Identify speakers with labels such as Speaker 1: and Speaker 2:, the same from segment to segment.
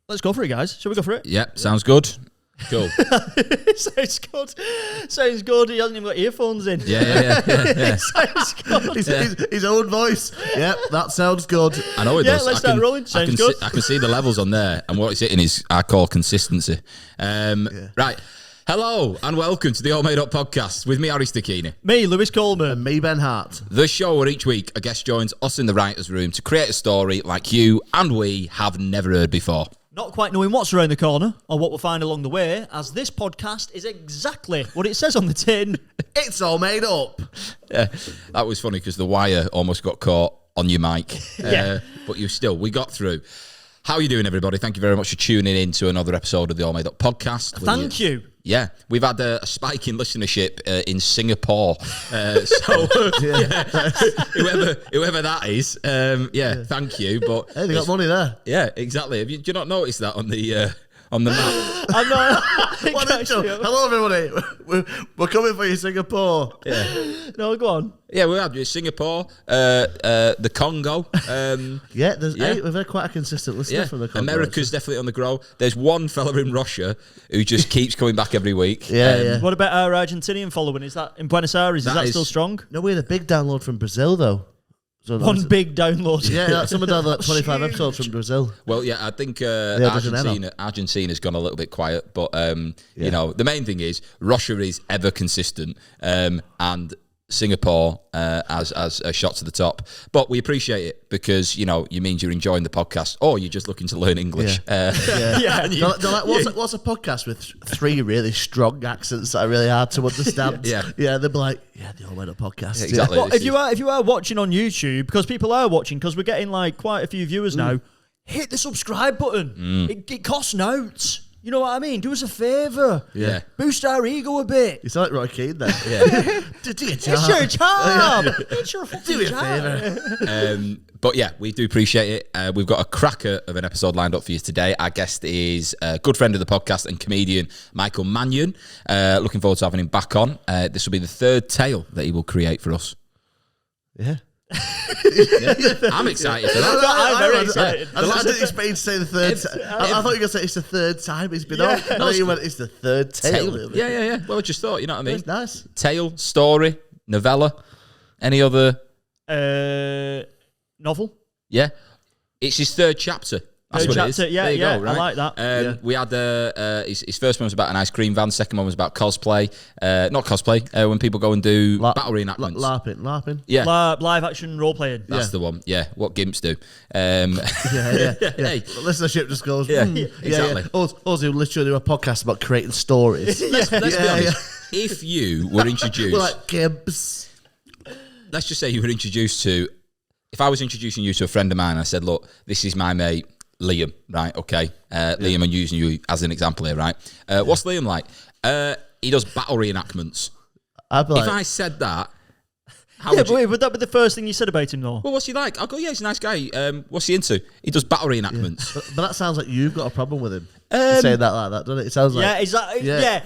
Speaker 1: Let's go for it, guys. Shall we go for it?
Speaker 2: Yep, sounds good. Cool.
Speaker 1: Sounds good. Sounds good. He hasn't even got earphones in.
Speaker 2: Yeah.
Speaker 1: Sounds good.
Speaker 3: His own voice. Yep, that sounds good.
Speaker 2: I know it does.
Speaker 1: Let's start rolling. Sounds good.
Speaker 2: I can see the levels on there, and what it's hitting is I call consistency. Right. Hello and welcome to the All Made Up podcast with me, Harry Stakini.
Speaker 1: Me, Lewis Coleman.
Speaker 3: And me, Ben Hart.
Speaker 2: The show where each week a guest joins us in the writer's room to create a story like you and we have never heard before.
Speaker 1: Not quite knowing what's around the corner or what we'll find along the way, as this podcast is exactly what it says on the tin.
Speaker 3: It's all made up.
Speaker 2: Yeah, that was funny because the wire almost got caught on your mic.
Speaker 1: Yeah.
Speaker 2: But we got through. How are you doing, everybody? Thank you very much for tuning in to another episode of the All Made Up podcast.
Speaker 1: Thank you.
Speaker 2: Yeah, we've had a spike in listenership in Singapore. Whoever that is, thank you. But
Speaker 3: hey, they got money there.
Speaker 2: Yeah, exactly. Do you not notice that on the map?
Speaker 1: I'm not.
Speaker 3: Hello, everybody. We're coming for you, Singapore.
Speaker 2: Yeah.
Speaker 1: No, go on.
Speaker 2: Yeah, we had Singapore, the Congo.
Speaker 3: We've had quite a consistent listener from the Congo.
Speaker 2: America's definitely on the grow. There's one fella in Russia who just keeps coming back every week.
Speaker 3: Yeah.
Speaker 1: What about our Argentinian following? Is that in Buenos Aires? Is that still strong?
Speaker 3: No, we had a big download from Brazil, though. So
Speaker 1: big download.
Speaker 3: Yeah, someone downloaded 25 episodes from Brazil.
Speaker 2: Well, yeah, I think Argentina's gone a little bit quiet, but you know, the main thing is Russia is ever consistent, and Singapore as a shot to the top. But we appreciate it because, you know, it means you're enjoying the podcast or you're just looking to learn English.
Speaker 3: They're like, what's a podcast with three really strong accents that are really hard to understand? They'll be like, the All Made Up podcast.
Speaker 2: Yeah, exactly.
Speaker 1: Well, if you are watching on YouTube, because people are watching, because we're getting like quite a few viewers now, hit the subscribe button. It costs notes. You know what I mean? Do us a favour.
Speaker 2: Yeah.
Speaker 1: Boost our ego a bit.
Speaker 3: You sound like Roy Keane then.
Speaker 2: Yeah.
Speaker 3: Do your job.
Speaker 1: It's your job. It's your fucking
Speaker 3: Do me a
Speaker 1: job.
Speaker 3: favour.
Speaker 2: But yeah, we do appreciate it. We've got a cracker of an episode lined up for you today. Our guest is a good friend of the podcast and comedian Michael Mannion. Looking forward to having him back on. This will be the third tale that he will create for us.
Speaker 3: Yeah.
Speaker 2: I'm excited for that.
Speaker 1: I'm very excited.
Speaker 3: I didn't expect you to say the third time. I thought you were going to say it's the third time he's been on. I thought you went, it's the third tale.
Speaker 2: Yeah. Well, I just thought, you know what I mean?
Speaker 3: It's nice.
Speaker 2: Tale, story, novella, any other...
Speaker 1: Novel?
Speaker 2: Yeah. It's his third chapter. That's what it is.
Speaker 1: Yeah,
Speaker 2: there you go, right?
Speaker 1: I like that.
Speaker 2: We had his first one was about an ice cream van. Second one was about cosplay. Not cosplay. When people go and do battle reenactments.
Speaker 3: LARPing.
Speaker 2: Yeah.
Speaker 1: Live action role playing.
Speaker 2: That's the one. Yeah. What gimps do.
Speaker 3: Yeah.
Speaker 2: Hey.
Speaker 3: Listenership just goes.
Speaker 2: Exactly.
Speaker 3: Us who literally do a podcast about creating stories.
Speaker 2: Let's be honest. If you were introduced,
Speaker 3: we're like gimps.
Speaker 2: Let's just say you were introduced to. If I was introducing you to a friend of mine, I said, "Look, this is my mate Liam." Right? Okay. Liam, I'm using you as an example here. Right? What's Liam like? He does battle reenactments.
Speaker 3: I'd be like,
Speaker 2: if I said that.
Speaker 1: Would that be the first thing you said about him, though?
Speaker 2: Well, what's he like? I'll go, he's a nice guy. What's he into? He does battle reenactments.
Speaker 3: Yeah. But that sounds like you've got a problem with him. Saying that like that, doesn't it? It sounds like...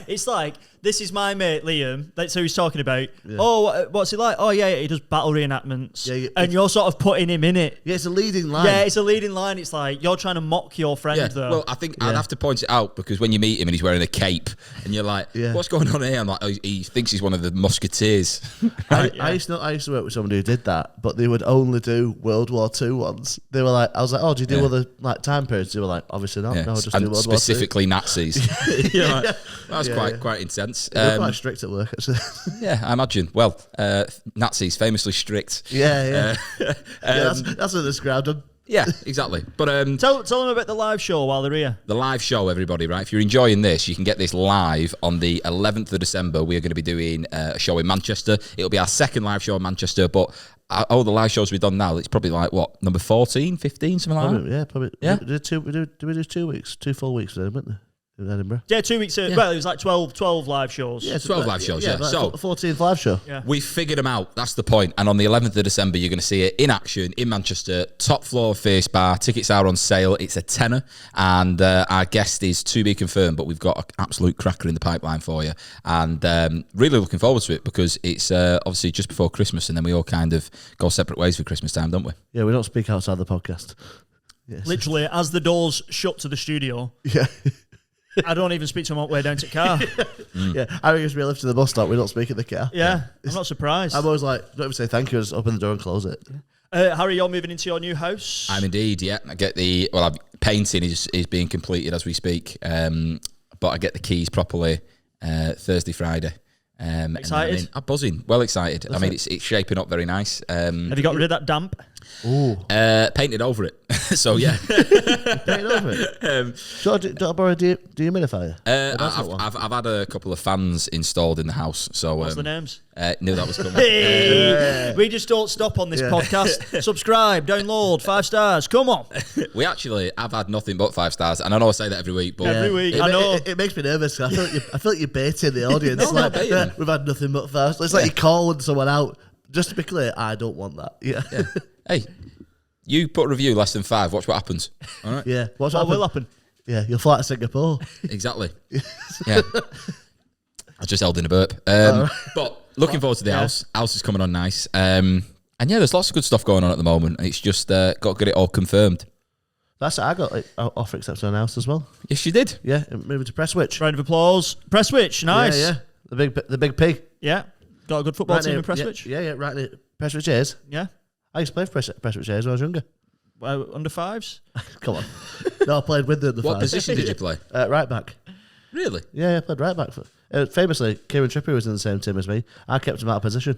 Speaker 1: It's like, this is my mate, Liam. That's who he's talking about. Yeah. Oh, what's he like? Oh, yeah, he does battle reenactments. And you're sort of putting him in it.
Speaker 3: Yeah, it's a leading line.
Speaker 1: Yeah, it's a leading line. It's like, you're trying to mock your friend, though.
Speaker 2: Well, I think I'd have to point it out because when you meet him and he's wearing a cape and you're like, what's going on here? I'm like, he thinks he's one of the musketeers.
Speaker 3: I used to work with somebody who did that, but they would only do World War II ones. They were like, I was like, oh, do you do other like time periods? They were like, obviously not. No, just do World War II.
Speaker 2: Specifically Nazis. That's quite intense.
Speaker 3: They're quite strict at work, actually.
Speaker 2: Yeah, I imagine. Well, Nazis famously strict.
Speaker 3: Yeah. That's what they described them.
Speaker 2: Yeah, exactly. But
Speaker 1: tell them about the live show while they're here.
Speaker 2: The live show, everybody, right? If you're enjoying this, you can get this live on the 11th of December. We are going to be doing a show in Manchester. It'll be our second live show in Manchester, but all the live shows we've done now, it's probably like, what, number 14, 15, something like that?
Speaker 3: Yeah, probably. Yeah. We did 2 weeks, 2 full weeks then, weren't they? In Edinburgh.
Speaker 1: Yeah, 2 weeks. Well, it was like 12 live shows.
Speaker 2: Yeah, 12 live shows, yeah.
Speaker 3: Like
Speaker 2: so
Speaker 3: 14th live show.
Speaker 1: Yeah.
Speaker 2: We figured them out. That's the point. And on the 11th of December, you're going to see it in action in Manchester. Top floor Face Bar. Tickets are on sale. It's a tenner. And our guest is to be confirmed, but we've got an absolute cracker in the pipeline for you. And really looking forward to it because it's obviously just before Christmas and then we all kind of go separate ways for Christmas time, don't we?
Speaker 3: Yeah, we don't speak outside the podcast. Yes.
Speaker 1: Literally, as the doors shut to the studio,
Speaker 3: Yeah.
Speaker 1: I don't even speak to him on the way down to the car.
Speaker 3: Yeah. I used to be left to the bus stop. We don't speak at the car.
Speaker 1: Yeah, I'm not surprised.
Speaker 3: I'm always like, don't even say thank you. Just open the door and close it.
Speaker 1: Harry, you're moving into your new house.
Speaker 2: I'm indeed, yeah. I get painting is being completed as we speak, but I get the keys properly Thurssday, Friday.
Speaker 1: Excited?
Speaker 2: I'm buzzing. Well excited. It's shaping up very nice.
Speaker 1: Have you got rid of that damp?
Speaker 3: Ooh.
Speaker 2: Painted over it. So, yeah.
Speaker 3: Painted over it. Do I borrow a dehumidifier?
Speaker 2: I've had a couple of fans installed in the house. So
Speaker 1: What's the names?
Speaker 2: Knew that was coming.
Speaker 1: Hey, we just don't stop on this podcast. Subscribe, download, 5 stars. Come on.
Speaker 2: We actually have had nothing but 5 stars, and I know I say that every week, but
Speaker 1: every week. I know
Speaker 3: it makes me nervous. I feel like you're baiting the audience.
Speaker 2: No, not baiting.
Speaker 3: We've had nothing but 5 stars. It's like you're calling someone out. Just to be clear, I don't want that. Yeah.
Speaker 2: Hey, you put a review less than 5. Watch what happens. All right.
Speaker 3: Yeah.
Speaker 1: what will happen.
Speaker 3: Yeah, you'll fly to Singapore.
Speaker 2: Exactly. Yeah. I just held in a burp. But looking forward to the house. House is coming on nice. And yeah, there's lots of good stuff going on at the moment. It's just got to get it all confirmed.
Speaker 3: That's it. I got offer accepted on house as well.
Speaker 2: Yes, you did.
Speaker 3: Yeah, moving to Prestwich.
Speaker 1: Round of applause. Prestwich, nice.
Speaker 3: Yeah. The big pig.
Speaker 1: Yeah. Got a good football team in Prestwich.
Speaker 3: Yeah, right near Prestwich Ayers.
Speaker 1: Yeah.
Speaker 3: I used to play for Prestwich Ayers when I was younger.
Speaker 1: Under 5s?
Speaker 3: Come on. No, I played with the under 5s.
Speaker 2: What position did you play?
Speaker 3: Right back.
Speaker 2: Really?
Speaker 3: Yeah, I played right back. Famously, Kieran Trippier was in the same team as me. I kept him out of position.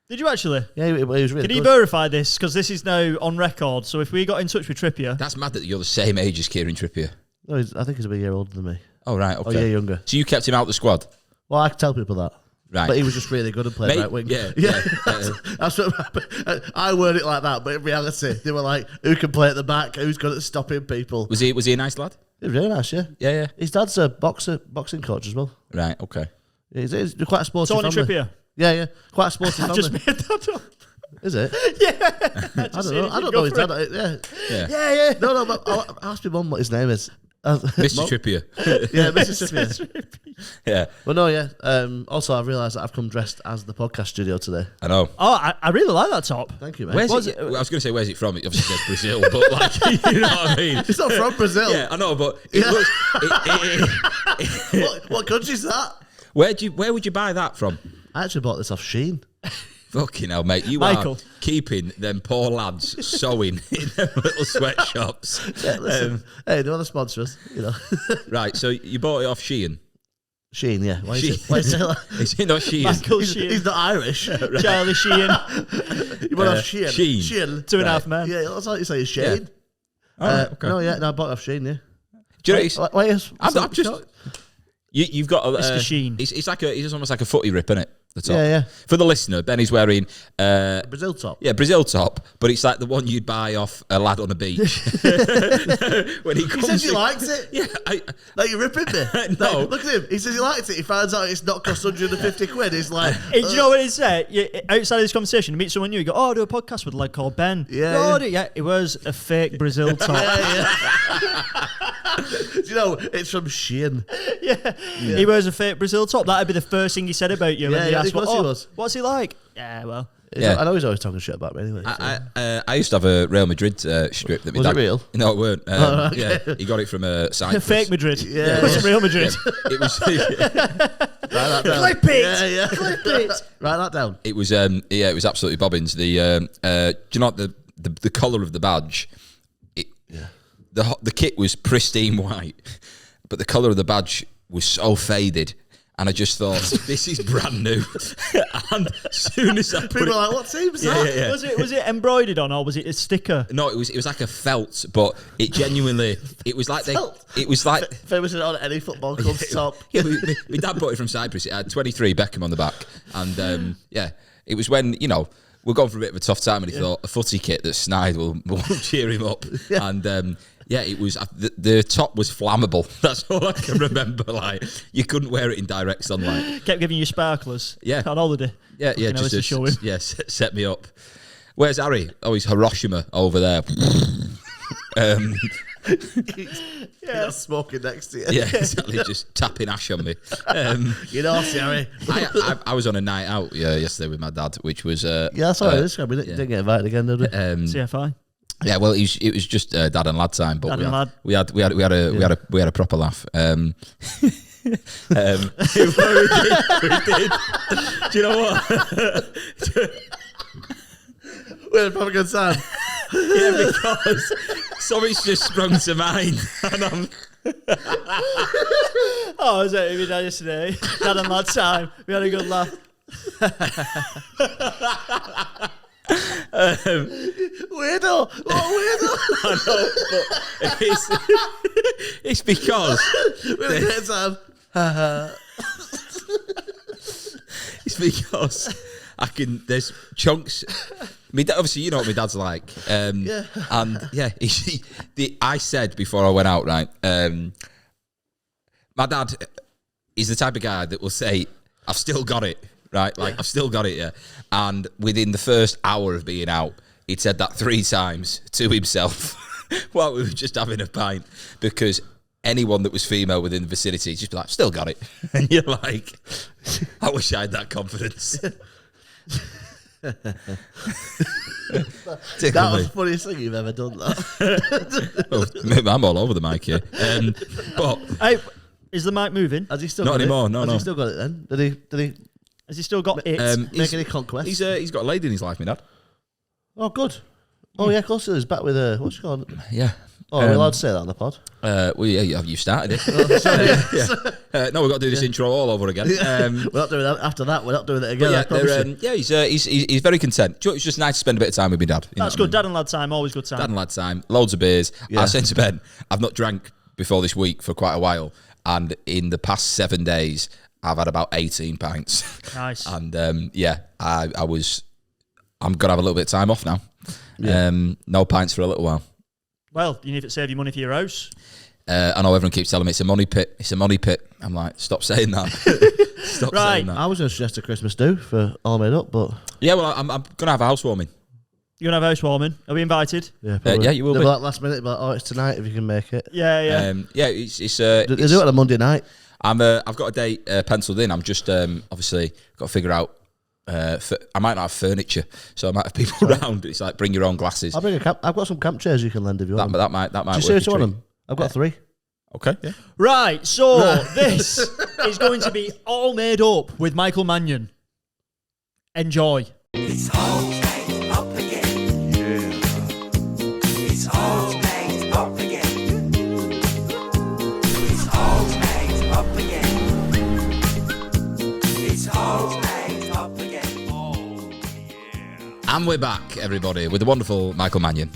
Speaker 1: Did you actually?
Speaker 3: Yeah, he was really
Speaker 1: Can
Speaker 3: good.
Speaker 1: you verify this? Because this is now on record. So if we got in touch with Trippier...
Speaker 2: That's mad that you're the same age as Kieran Trippier.
Speaker 3: No, I think he's a year older than me.
Speaker 2: Oh, right, okay.
Speaker 3: Oh, yeah, younger.
Speaker 2: So you kept him out the squad?
Speaker 3: Well, I can tell people that.
Speaker 2: Right.
Speaker 3: But he was just really good and played right wing.
Speaker 2: Yeah.
Speaker 3: That's what happened. I word it like that, but in reality, they were like, who can play at the back? Who's good at stopping people?
Speaker 2: Was he a nice lad?
Speaker 3: He was really nice, yeah.
Speaker 2: Yeah.
Speaker 3: His dad's a boxing coach as well.
Speaker 2: Right, okay.
Speaker 3: Yeah, he's quite a sporty
Speaker 1: Tony
Speaker 3: family.
Speaker 1: Trippier.
Speaker 3: Yeah. Quite a sporty family.
Speaker 1: I just made that up.
Speaker 3: Is it?
Speaker 1: Yeah.
Speaker 3: I don't know. I don't know his dad. Yeah. No, but I'll ask my mum what his name is.
Speaker 2: Mr. Trippier.
Speaker 3: Yeah, Mr. Trippier.
Speaker 2: Yeah.
Speaker 3: Well, no, yeah. Also, I've realised that I've come dressed as the podcast studio today.
Speaker 2: I know.
Speaker 1: Oh, I really like that top.
Speaker 3: Thank you, mate.
Speaker 2: Where's it? I was going to say, where's it from? It obviously says Brazil, but like, you know what I mean?
Speaker 3: It's not from Brazil.
Speaker 2: Yeah, I know, but it looks...
Speaker 3: What country's that?
Speaker 2: Where would you buy that from?
Speaker 3: I actually bought this off Shein.
Speaker 2: Fucking hell, mate. You
Speaker 1: Michael.
Speaker 2: are keeping them poor lads sewing in their little sweatshops.
Speaker 3: Yeah, listen. Hey, they want to sponsor us, you know.
Speaker 2: Right, so you bought it off Shein.
Speaker 3: Shein, yeah. Why
Speaker 2: Shein.
Speaker 3: is it like,
Speaker 2: Is it not Shein?
Speaker 1: Michael
Speaker 3: he's
Speaker 1: Sheehan.
Speaker 3: not Irish.
Speaker 1: Charlie Sheehan.
Speaker 3: You bought off Shein.
Speaker 2: Shein.
Speaker 1: 2.5 men.
Speaker 3: Yeah, that's what you say, Shein.
Speaker 2: Oh, okay.
Speaker 3: No, I bought it off Shein, yeah.
Speaker 2: Do you know
Speaker 3: Wait,
Speaker 2: I'm just... You've got a...
Speaker 1: Mr. Sheen.
Speaker 2: It's almost like a footy rip, isn't it? The top.
Speaker 3: Yeah.
Speaker 2: For the listener, Benny's wearing...
Speaker 3: Brazil top.
Speaker 2: Yeah, Brazil top, but it's like the one you'd buy off a lad on a beach. When he comes...
Speaker 3: He says he likes it.
Speaker 2: Yeah.
Speaker 3: Like, you're ripping me.
Speaker 2: No.
Speaker 3: Like, look at him. He says he likes it. He finds out it's not cost 150 quid. He's like...
Speaker 1: Hey, do you know what he said? Outside of this conversation, you meet someone new, you go, I do a podcast with a lad called Ben.
Speaker 3: Yeah.
Speaker 1: It was a fake Brazil top.
Speaker 3: Yeah. Do you know, it's from Shein.
Speaker 1: Yeah. He wears a fake Brazil top. That'd be the first thing he said about you.
Speaker 3: Yeah,
Speaker 1: when they asked,
Speaker 3: of course he was.
Speaker 1: What's he like? Yeah, well.
Speaker 2: Yeah.
Speaker 3: I know he's always talking shit about me anyway.
Speaker 2: I used to have a Real Madrid strip that my
Speaker 3: Was
Speaker 2: dad...
Speaker 3: it real?
Speaker 2: No, it weren't.
Speaker 3: Okay.
Speaker 2: Yeah, he got it from Cyprus.
Speaker 1: Fake Madrid.
Speaker 3: Yeah.
Speaker 1: It wasn't real Madrid.
Speaker 2: It was...
Speaker 3: Write that down.
Speaker 1: Clip it!
Speaker 3: Yeah.
Speaker 1: Clip it!
Speaker 3: Write that down.
Speaker 2: It was it was absolutely bobbins. The do you know what the colour of the badge? The kit was pristine white, but the colour of the badge was so faded. And I just thought, this is brand new. And as soon as I put
Speaker 3: People
Speaker 2: it...
Speaker 3: are like, what team's that?
Speaker 2: Yeah.
Speaker 1: Was it embroidered on or was it a sticker?
Speaker 2: No, it was like a felt, but it genuinely... It was like...
Speaker 3: Felt?
Speaker 2: It was like...
Speaker 3: Famous on any football club's top.
Speaker 2: Yeah, my dad bought it from Cyprus. It had 23 Beckham on the back. And, it was when, we're going for a bit of a tough time and he thought, a footy kit that's snide will cheer him up.
Speaker 3: Yeah.
Speaker 2: And... it was the top was flammable. That's all I can remember. Like you couldn't wear it in direct sunlight.
Speaker 1: Kept giving you sparklers.
Speaker 2: Yeah.
Speaker 1: On holiday.
Speaker 2: Yeah, just to
Speaker 1: show him.
Speaker 2: Set me up. Where's Harry? Oh, he's Hiroshima over there.
Speaker 3: Yeah, smoking next to you.
Speaker 2: Yeah, exactly. Just tapping ash on me.
Speaker 3: You know, Harry.
Speaker 2: I was on a night out yesterday with my dad, which was
Speaker 3: Yeah, that's all right. We didn't get invited again, did we?
Speaker 1: CFI.
Speaker 2: Yeah, well, it was just dad and lad time, but we had a proper laugh. We did. Do you know what?
Speaker 3: We had a proper good time.
Speaker 2: Yeah, because something's just sprung to mind, and I'm.
Speaker 1: I was out with my dad yesterday. Dad and lad time. We had a good laugh.
Speaker 3: Weirdo. What weirdo?
Speaker 2: I know, but it's because
Speaker 3: We had a great time.
Speaker 2: it's because there's chunks. Me dad, obviously, you know what my dad's like.
Speaker 3: Yeah.
Speaker 2: And yeah, I said before I went out, right? My dad is the type of guy that will say, "I've still got it," right? Like, I've still got it, yeah. And within the first hour of being out, he'd said that 3 times to himself while we were just having a pint, because anyone that was female within the vicinity just be like, "Still got it," and you're like, "I wish I had that confidence."
Speaker 3: That was the funniest thing you've ever done, though.
Speaker 2: Well, I'm all over the mic here. But
Speaker 1: Hey, is the mic moving?
Speaker 3: Has he still
Speaker 2: Not
Speaker 3: got
Speaker 2: anymore,
Speaker 3: it?
Speaker 2: no,
Speaker 3: Has
Speaker 2: no.
Speaker 3: he still got it then? Did he
Speaker 1: Has he still got it?
Speaker 3: make any conquest?
Speaker 2: he's got a lady in his life, my dad.
Speaker 3: Oh, good. Oh, yeah, of course he is. Back with what's she called?
Speaker 2: Yeah.
Speaker 3: Oh, are we allowed to say that on the pod?
Speaker 2: Well, yeah, you started it. No, we've got to do this intro all over again.
Speaker 3: We're not doing that. After that, we're not doing it again. I promise you.
Speaker 2: He's very content. Do you know, it's just nice to spend a bit of time with my dad. You know
Speaker 1: That's
Speaker 2: what I
Speaker 1: good. Dad and lad time, always good time.
Speaker 2: Dad and lad time, loads of beers.
Speaker 3: Yeah.
Speaker 2: I said to Ben, I've not drank before this week for quite a while, and in the past 7 days, I've had about 18 pints.
Speaker 1: Nice.
Speaker 2: And I'm gonna have a little bit of time off now.
Speaker 3: Yeah.
Speaker 2: No pints for a little while.
Speaker 1: Well, you need to save your money for your house.
Speaker 2: I know everyone keeps telling me it's a money pit. It's a money pit. I'm like, stop saying that. Stop
Speaker 1: Right.
Speaker 2: saying that.
Speaker 3: I was going to suggest a Christmas do for All Made Up, but
Speaker 2: Yeah, well, I'm gonna have a housewarming.
Speaker 1: You're going to have housewarming. Are we invited?
Speaker 3: yeah, probably.
Speaker 2: Yeah, you will
Speaker 3: They'll
Speaker 2: be.
Speaker 3: like last minute, but oh, it's tonight if you can make it.
Speaker 1: Yeah, yeah.
Speaker 2: It's
Speaker 3: They do it on a Monday night.
Speaker 2: I've got a date penciled in. I'm just obviously got to figure out. I might not have furniture, so I might have people around. It's like bring your own glasses.
Speaker 3: I'll bring a camp. I've got some camp chairs you can lend if you want.
Speaker 2: That might.
Speaker 3: Do you
Speaker 2: work
Speaker 3: seriously
Speaker 2: a
Speaker 3: want
Speaker 2: treat.
Speaker 3: them? I've got 3.
Speaker 2: Okay. Yeah.
Speaker 1: Right, so this is going to be all made up with Michael Mannion. Enjoy.
Speaker 4: It's all made up again. Yeah. It's all made up again. It's all made up again. It's all made up again. Oh, yeah.
Speaker 2: And we're back, everybody, with the wonderful Michael Mannion.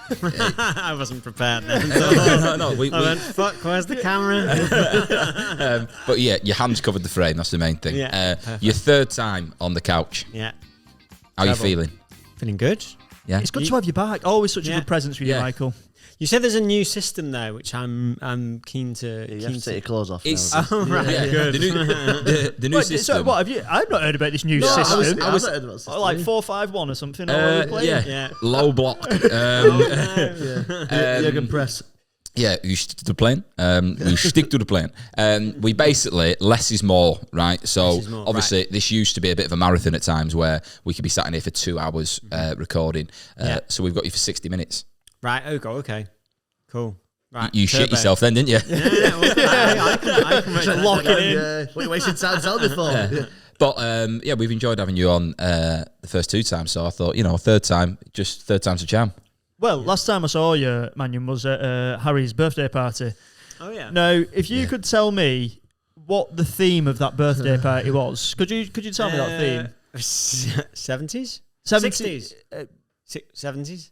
Speaker 5: I wasn't prepared then.
Speaker 2: No.
Speaker 5: I went, fuck, where's the camera?
Speaker 2: But yeah, your hands covered the frame. That's the main thing.
Speaker 5: Yeah.
Speaker 2: Your 3rd time on the couch.
Speaker 5: Yeah.
Speaker 2: How are you
Speaker 5: Travel.
Speaker 2: feeling?
Speaker 5: Feeling good?
Speaker 2: Yeah.
Speaker 1: It's good to have you back. Always such a
Speaker 5: Yeah.
Speaker 1: good presence with you,
Speaker 2: Yeah.
Speaker 1: Michael.
Speaker 5: You said there's a new system though, which I'm keen to.
Speaker 3: You have to take your clothes off.
Speaker 2: It's
Speaker 3: now.
Speaker 5: Oh, right,
Speaker 2: yeah,
Speaker 5: good.
Speaker 2: the new
Speaker 1: Wait,
Speaker 2: system.
Speaker 1: so what have you? I've not heard about this new
Speaker 3: No, I
Speaker 1: system.
Speaker 3: was not heard about system.
Speaker 1: Oh, like 4-5-1 or something. All over the place?
Speaker 2: yeah.
Speaker 5: Yeah.
Speaker 2: Low block.
Speaker 3: Jürgen Press.
Speaker 2: Yeah, you stick to the plan. We stick to the plan. We basically, less is more, right? So,
Speaker 5: Less is more,
Speaker 2: obviously, this used to be a bit of a marathon at times where we could be sat in here for 2 hours recording.
Speaker 5: Yeah.
Speaker 2: So, we've got you for 60 minutes.
Speaker 5: Right. Okay. Cool. Right.
Speaker 2: You shit
Speaker 5: turbo.
Speaker 2: yourself then, didn't you?
Speaker 5: Yeah. Well, I can make
Speaker 1: Lock
Speaker 5: that.
Speaker 1: it in.
Speaker 3: What are you wasting time telling me for? Yeah.
Speaker 2: But, yeah, we've enjoyed having you on the first 2 times. So, I thought, third time's a charm.
Speaker 1: Well, last time I saw you, Mannion, was at Harry's birthday party.
Speaker 5: Oh yeah.
Speaker 1: Now, if you could tell me what the theme of that birthday party was, could you tell me that theme?
Speaker 5: 70s?
Speaker 1: 70s?
Speaker 5: 70s?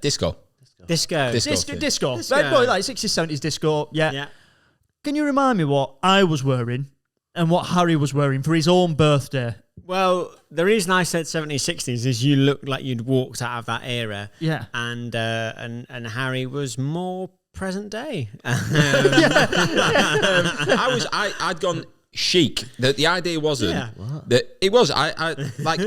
Speaker 2: Disco.
Speaker 5: Disco.
Speaker 1: Disco.
Speaker 5: Disco.
Speaker 1: Right, boy, like 60s, 70s disco. Yeah.
Speaker 5: Yeah.
Speaker 1: Can you remind me what I was wearing and what Harry was wearing for his own birthday?
Speaker 5: Well, the reason I said 70s, 60s is you looked like you'd walked out of that era.
Speaker 1: Yeah.
Speaker 5: And Harry was more present day.
Speaker 2: I'd gone chic. The idea wasn't that it was. I like.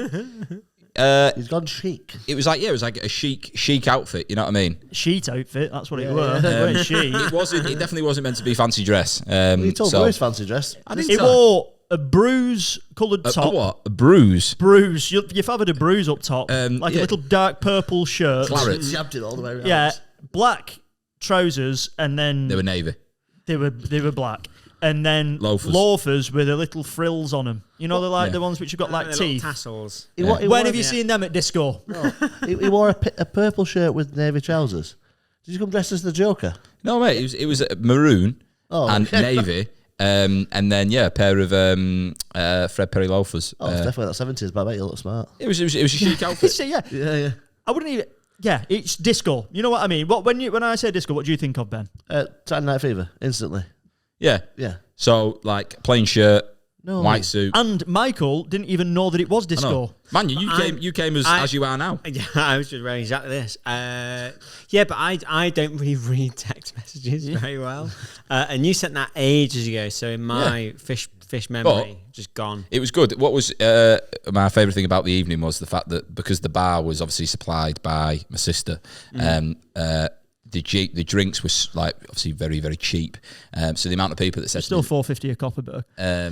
Speaker 3: He's gone chic.
Speaker 2: It was like a chic outfit. You know what I mean?
Speaker 1: Sheet outfit, that's what it were. Wearing sheet.
Speaker 2: It definitely wasn't meant to be fancy dress.
Speaker 3: You told me his fancy dress.
Speaker 2: I didn't
Speaker 1: He
Speaker 2: tell-
Speaker 1: wore a bruise-coloured top.
Speaker 2: What? A bruise?
Speaker 1: Bruise. You've had a bruise up top, like a
Speaker 2: yeah.
Speaker 1: little dark purple shirt.
Speaker 2: Claret.
Speaker 3: Jabbed it all the way around.
Speaker 1: Yeah, black trousers, and then
Speaker 2: They were navy.
Speaker 1: They were black, and then loafers with the little frills on them. You know, they're like the ones which have got like teeth.
Speaker 5: Tassels.
Speaker 1: When have you seen them at disco?
Speaker 3: No, he wore a purple shirt with navy trousers. Did you come dressed as the Joker?
Speaker 2: No, mate. It was maroon and navy. And then a pair of Fred Perry loafers.
Speaker 3: Oh, it's definitely not 70s, but I bet you look smart.
Speaker 2: It was a chic outfit.
Speaker 3: Yeah.
Speaker 1: I wouldn't even. Yeah, it's disco. You know what I mean? When I say disco, what do you think of, Ben?
Speaker 3: Saturday Night Fever, instantly.
Speaker 2: Yeah. So like plain shirt, white suit.
Speaker 1: And Michael didn't even know that it was disco.
Speaker 2: Man, you came as you are now.
Speaker 5: Yeah, I was just wearing exactly this. But I don't really read text messages very well. And you sent that ages ago, so in my fish memory, just gone.
Speaker 2: It was good. What was my favourite thing about the evening was the fact that because the bar was obviously supplied by my sister, the drinks was like obviously very, very cheap. So the amount of people that said
Speaker 1: still $4.50 a copper,
Speaker 2: yeah.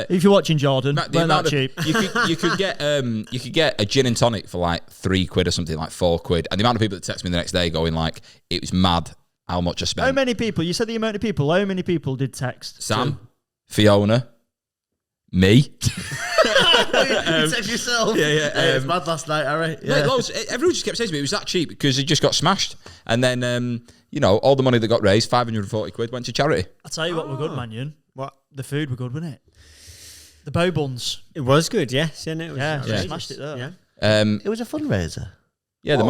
Speaker 1: If you're watching Jordan, they're not cheap.
Speaker 2: You could get a gin and tonic for like £3 or something, like £4. And the amount of people that text me the next day going like, it was mad how much I spent.
Speaker 1: How many people? You said the amount of people. How many people did text?
Speaker 2: Sam, Fiona, me.
Speaker 3: You text yourself.
Speaker 2: Yeah.
Speaker 3: It was mad last night, Harry. Yeah.
Speaker 2: Mate, loads. Everyone just kept saying to me it was that cheap because it just got smashed. And then, all the money that got raised, £540, went to charity.
Speaker 1: I'll tell you what were good, Mannion.
Speaker 5: What?
Speaker 1: The food were good, wasn't it? The bow buns.
Speaker 5: It was good, yes. And it was
Speaker 1: smashed it there.
Speaker 5: Yeah.
Speaker 3: It was a fundraiser.
Speaker 2: Yeah, the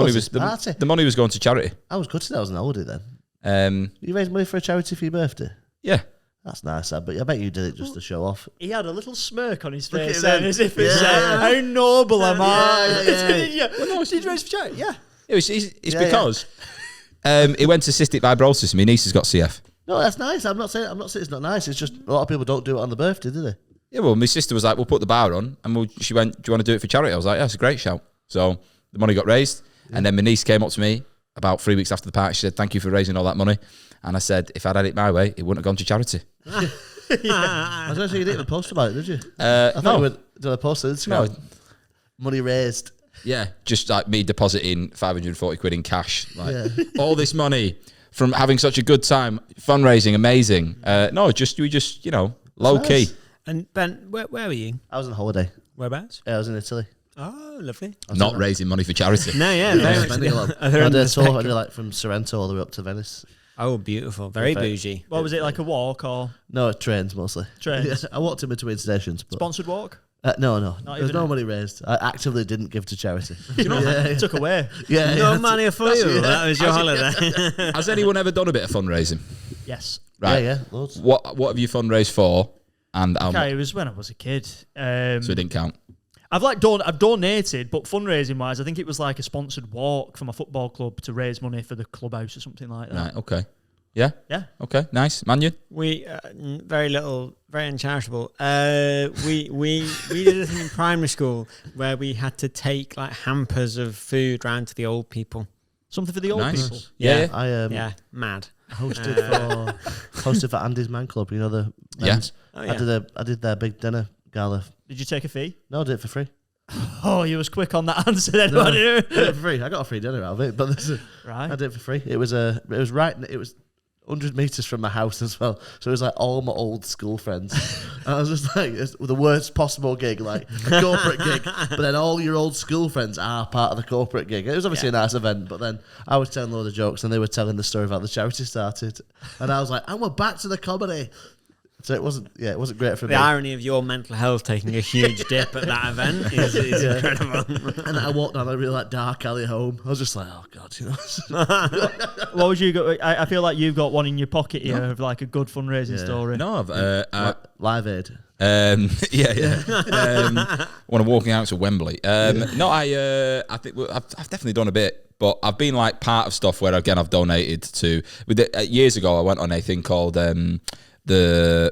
Speaker 2: money was going to charity.
Speaker 3: I was good to that. I was on holiday then. You raised money for a charity for your birthday?
Speaker 2: Yeah.
Speaker 3: That's nice, but I bet you did it just to show off.
Speaker 1: He had a little smirk on his face,
Speaker 3: then.
Speaker 1: as if it's how noble am I?
Speaker 3: Yeah.
Speaker 1: Well, no, did you raise for charity? Yeah.
Speaker 2: It's because it went to cystic fibrosis. My niece has got CF.
Speaker 3: No, that's nice. I'm not saying it's not nice. It's just a lot of people don't do it on the birthday, do they?
Speaker 2: Yeah, well, my sister was like, we'll put the bar on. And she went, do you want to do it for charity? I was like, yeah, it's a great shout. So the money got raised. Yeah. And then my niece came up to me about 3 weeks after the party. She said, thank you for raising all that money. And I said, if I'd had it my way, it wouldn't have gone to charity.
Speaker 3: I was going to say, you didn't even post about it, did you?
Speaker 2: I
Speaker 3: thought did I post it? No. Money raised.
Speaker 2: Yeah, just like me depositing £540 in cash. Like, all this money from having such a good time, fundraising, amazing. We just low key.
Speaker 5: And Ben, where were you?
Speaker 3: I was on holiday.
Speaker 5: Whereabouts?
Speaker 3: I was in Italy.
Speaker 5: Oh, lovely.
Speaker 2: Not raising money for charity.
Speaker 5: No, very
Speaker 3: spending a lot. I did a tour. I did like from Sorrento all the way up to Venice.
Speaker 5: Oh, beautiful. Very bougie.
Speaker 1: What was it, like a walk or?
Speaker 3: No, trains mostly.
Speaker 1: Trains?
Speaker 3: I walked in between stations. But
Speaker 1: Sponsored walk?
Speaker 3: No. There's no money raised. I actively didn't give to charity.
Speaker 1: Took away.
Speaker 5: No money for you. That was your holiday.
Speaker 2: Has anyone ever done a bit of fundraising?
Speaker 1: Yes.
Speaker 2: Right.
Speaker 3: Yeah, loads.
Speaker 2: What have you fundraised for? And
Speaker 1: it was when I was a kid. So
Speaker 2: it didn't count.
Speaker 1: I've donated, but fundraising wise, I think it was like a sponsored walk from a football club to raise money for the clubhouse or something like that.
Speaker 2: Right. Okay. Yeah.
Speaker 1: Yeah.
Speaker 2: Okay. Nice. Mannion?
Speaker 5: We very little, very uncharitable. We did a thing in primary school where we had to take like hampers of food round to the old people.
Speaker 1: Something for the old people.
Speaker 2: Yeah.
Speaker 3: I
Speaker 5: mad.
Speaker 3: hosted for Andy's Man Club. You know the men's.
Speaker 5: Oh, yeah.
Speaker 3: I did their big dinner gala.
Speaker 1: Did you take a fee?
Speaker 3: No, I did it for free.
Speaker 1: Oh, you was quick on that answer then.
Speaker 3: No, I did it for free. I got a free dinner out of it, but
Speaker 1: right.
Speaker 3: I did it for free. It was 100 meters from my house as well, so it was like all my old school friends. And I was just like, it's the worst possible gig, like a corporate gig, but then all your old school friends are part of the corporate gig. It was obviously a nice event, but then I was telling loads of jokes and they were telling the story about the charity started, and I was like, and we're back to the comedy. So it wasn't great for me.
Speaker 5: The irony of your mental health taking a huge dip at that event is incredible.
Speaker 3: And I walked down a really dark alley home. I was just like, oh God,
Speaker 1: What would you got? I feel like you've got one in your pocket here of like a good fundraising story.
Speaker 2: No,
Speaker 3: Live Aid.
Speaker 2: When I'm walking out to Wembley. No, I think I've definitely done a bit, but I've been like part of stuff where again I've donated to. Years ago, I went on a thing called the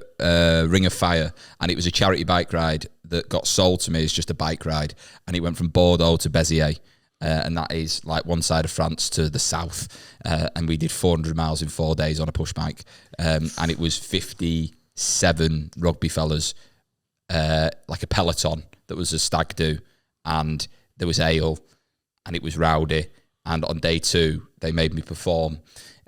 Speaker 2: Ring of Fire, and it was a charity bike ride that got sold to me as just a bike ride, and it went from Bordeaux to Béziers. And that is like one side of France to the south, and we did 400 miles in 4 days on a push bike, and it was 50 7 rugby fellas, like a peloton that was a stag do, and there was ale, and it was rowdy. And on day 2, they made me perform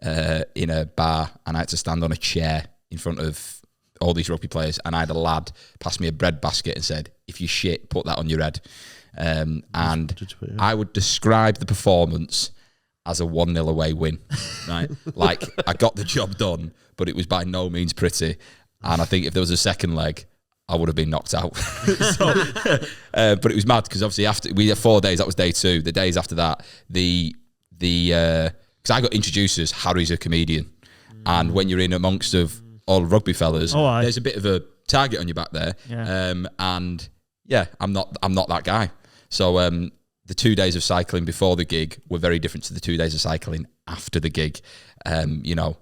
Speaker 2: in a bar, and I had to stand on a chair in front of all these rugby players, and I had a lad pass me a bread basket and said, if you shit, put that on your head. And I would describe the performance as a 1-0 away win, right? Like, I got the job done, but it was by no means pretty. And I think if there was a second leg, I would have been knocked out. But it was mad because obviously after we had 4 days, that was day 2. The days after that, because I got introduced as Harry's a comedian, and when you're in amongst of all rugby fellas, there's a bit of a target on your back there.
Speaker 1: Yeah.
Speaker 2: And yeah, I'm not that guy. So the 2 days of cycling before the gig were very different to the 2 days of cycling after the gig. You know.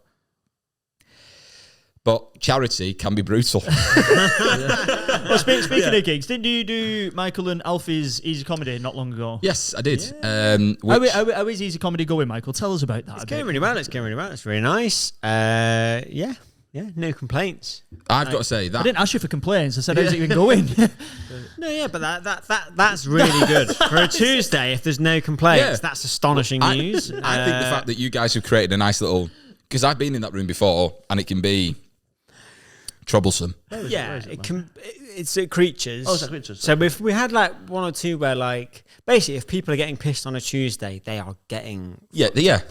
Speaker 2: But charity can be brutal.
Speaker 1: Well, speaking of gigs, didn't you do Michael and Alfie's Easy Comedy not long ago?
Speaker 2: Yes, I did.
Speaker 1: How is Easy Comedy going, Michael? Tell us about that.
Speaker 5: It's going really well. It's really nice. Yeah, no complaints.
Speaker 2: I've got to say that
Speaker 1: I didn't ask you for complaints. I said, how's it even going?
Speaker 5: No, yeah, but that's really good for a Tuesday. If there's no complaints, that's astonishing news.
Speaker 2: I think the fact that you guys have created a nice little, because I've been in that room before, and it can be troublesome.
Speaker 5: It's creatures.
Speaker 3: Oh, it's creatures.
Speaker 5: So we had like 1 or 2 where like basically if people are getting pissed on a Tuesday, they are getting
Speaker 2: yeah.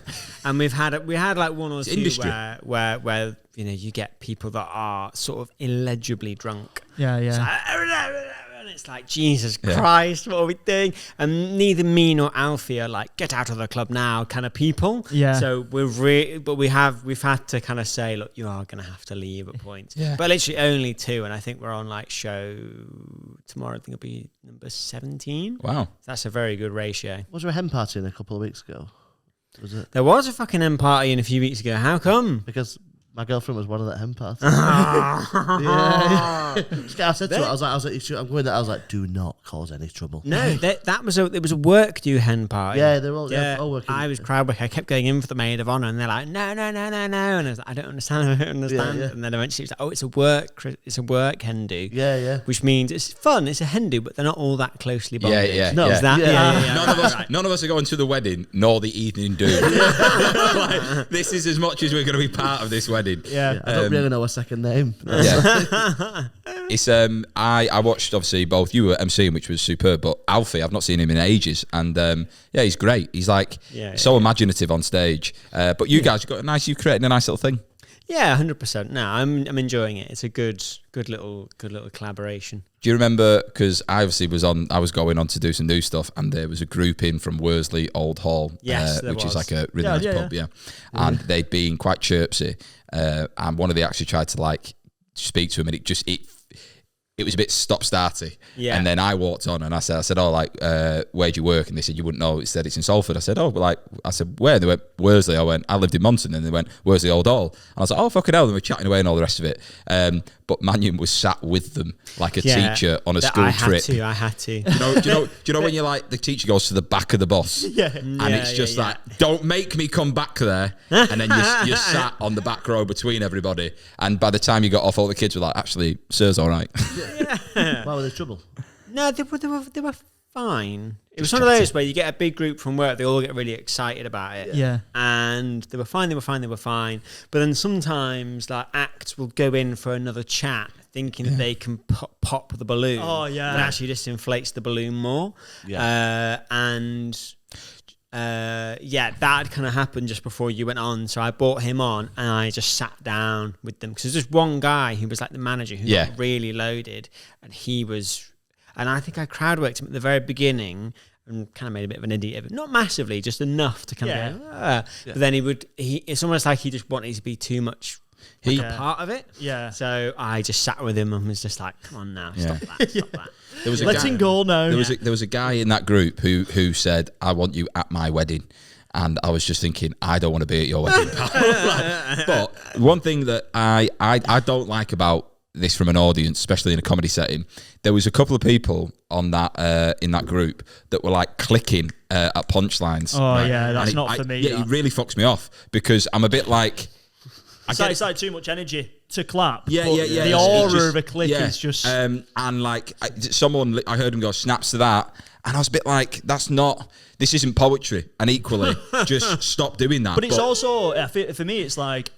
Speaker 5: And we had like 1 or 2
Speaker 2: industry.
Speaker 5: where you know you get people that are sort of illegibly drunk.
Speaker 1: Yeah.
Speaker 5: And it's like, Jesus Christ, what are we doing? And neither me nor Alfie are like, get out of the club now kind of people.
Speaker 1: Yeah.
Speaker 5: So we've had to kind of say, look, you are going to have to leave at points.
Speaker 2: Yeah.
Speaker 5: But literally only 2. And I think we're on like show tomorrow. I think it'll be number 17.
Speaker 2: Wow.
Speaker 5: That's a very good ratio.
Speaker 3: Was there a hen party in a couple of weeks ago? Was it?
Speaker 5: There was a fucking end party in a few weeks ago. How come?
Speaker 3: Because my girlfriend was one of that hen parties. yeah. I said to her, I was like, I'm going there. I was like, do not cause any trouble.
Speaker 5: No, it was a work due hen party.
Speaker 3: Yeah, they're all working.
Speaker 5: I was crowd work. I kept going in for the maid of honour, and they're like, no, and I was like, I don't understand.
Speaker 3: Yeah.
Speaker 5: And then eventually it's like, oh, it's a work hen do.
Speaker 3: Yeah.
Speaker 5: Which means it's fun. It's a hen do, but they're not all that closely bonded.
Speaker 2: Yeah.
Speaker 3: No,
Speaker 5: Is that?
Speaker 3: yeah.
Speaker 2: None of us are going to the wedding, nor the evening do. Like, this is as much as we're going to be part of this wedding.
Speaker 1: Yeah.
Speaker 3: I don't really know a second name.
Speaker 2: Yeah. It's I watched obviously both you were emceeing, which was superb, but Alfie, I've not seen him in ages, and he's great. He's like so imaginative on stage. But you guys, you created a nice little thing.
Speaker 5: Yeah, 100%. No, I'm enjoying it. It's a good little collaboration.
Speaker 2: Do you remember? Because I obviously I was going on to do some new stuff, and there was a group in from Worsley Old Hall, which is like a really nice pub, and they'd been quite chirpsy, and one of the actually tried to like speak to him, and it was a bit stop-starty. Yeah. And then I walked on and I said, oh, like, where do you work? And they said, you wouldn't know. It said, it's in Salford. I said, oh, but I said, where? And they went, Worsley. I lived in Monton. And they went, Worsley Old Hall. And I was like, oh, fucking hell. And we were chatting away and all the rest of it. But Mannion was sat with them like a teacher on a school trip.
Speaker 5: I had to.
Speaker 2: Do you know when you're like, the teacher goes to the back of the bus? Yeah. And it's just like, don't make me come back there. And then you're sat on the back row between everybody. And by the time you got off, all the kids were like, actually, sir's all right.
Speaker 3: Why were there trouble?
Speaker 5: No, they were fine. It was one of those where you get a big group from work, they all get really excited about it.
Speaker 1: Yeah.
Speaker 5: And they were fine. But then sometimes like acts will go in for another chat thinking that they can pop the balloon.
Speaker 1: Oh, yeah.
Speaker 5: But actually just inflates the balloon more.
Speaker 3: Yeah.
Speaker 5: That kind of happened just before you went on. So I brought him on and I just sat down with them. Because there's just one guy who was like the manager who got really loaded. And I think I crowd worked him at the very beginning and kind of made a bit of an idiot of it. Not massively, just enough to kind of go, But then it's almost like he just wanted to be too much a part of it.
Speaker 1: Yeah.
Speaker 5: So I just sat with him and was just like, come on now, stop that.
Speaker 2: There was
Speaker 1: Let's go now.
Speaker 2: There was a guy in that group who said, I want you at my wedding. And I was just thinking, I don't want to be at your wedding, pal. But one thing that I don't like about this from an audience, especially in a comedy setting, there was a couple of people on that in that group that were like clicking at punchlines.
Speaker 1: Oh, right? Yeah, that's not for me.
Speaker 2: Yeah, it really fucks me off because I'm a bit like,
Speaker 1: It's like too much energy to clap.
Speaker 2: Yeah.
Speaker 1: The aura of a click is just.
Speaker 2: And like someone, I heard him go snaps to that, and I was a bit like, this isn't poetry. And equally, just stop doing that.
Speaker 1: But it's also for me, it's like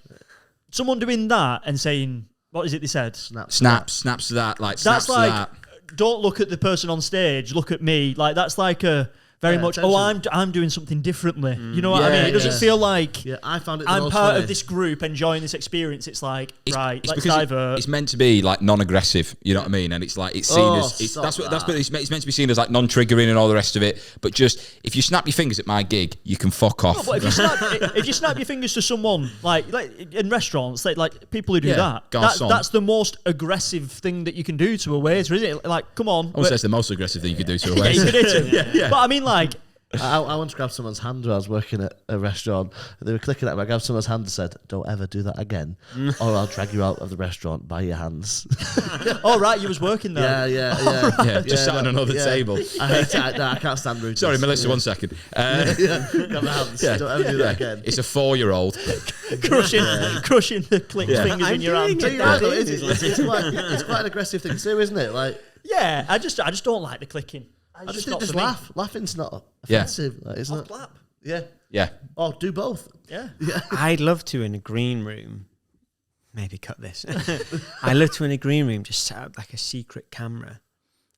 Speaker 1: someone doing that and saying, "What is it?" They said
Speaker 2: snaps to that. Like
Speaker 1: that's
Speaker 2: snaps
Speaker 1: like,
Speaker 2: to that.
Speaker 1: Don't look at the person on stage. Look at me. Like that's like a. Very much. I'm doing something differently. You know what I mean? It doesn't feel like
Speaker 3: I found it.
Speaker 1: I'm part of this group enjoying this experience. It's like let's divert.
Speaker 2: It's meant to be like non-aggressive. You know what I mean? And it's like it's seen as it's meant to be seen as like non-triggering and all the rest of it. But just if you snap your fingers at my gig, you can fuck off.
Speaker 1: No, but if you snap your fingers to someone like in restaurants, like people who do that's the most aggressive thing that you can do to a waiter, isn't it? Like, come on.
Speaker 2: I would say it's the most aggressive thing you could do to a waiter.
Speaker 1: Yeah, you could hit him. But I mean, like.
Speaker 3: I once grabbed someone's hand when I was working at a restaurant. They were clicking at me. I grabbed someone's hand and said, "Don't ever do that again, or I'll drag you out of the restaurant by your hands."
Speaker 1: Oh, right, you was working there.
Speaker 3: Yeah.
Speaker 2: Just sat on another table.
Speaker 3: I hate it. I can't stand routines.
Speaker 2: Sorry, Melissa, 1 second.
Speaker 3: Grab my hands. Don't ever do that again.
Speaker 2: It's a 4-year-old.
Speaker 1: crushing the clicked fingers in your hand.
Speaker 3: It's quite an aggressive thing to do, isn't it? Like,
Speaker 1: yeah, I just don't like the clicking.
Speaker 3: I just laugh. Laughing's not offensive, isn't it?
Speaker 1: Clap.
Speaker 3: Yeah. Or do both.
Speaker 1: Yeah.
Speaker 5: I'd love to in a green room. Maybe cut this. I'd love to in a green room just set up like a secret camera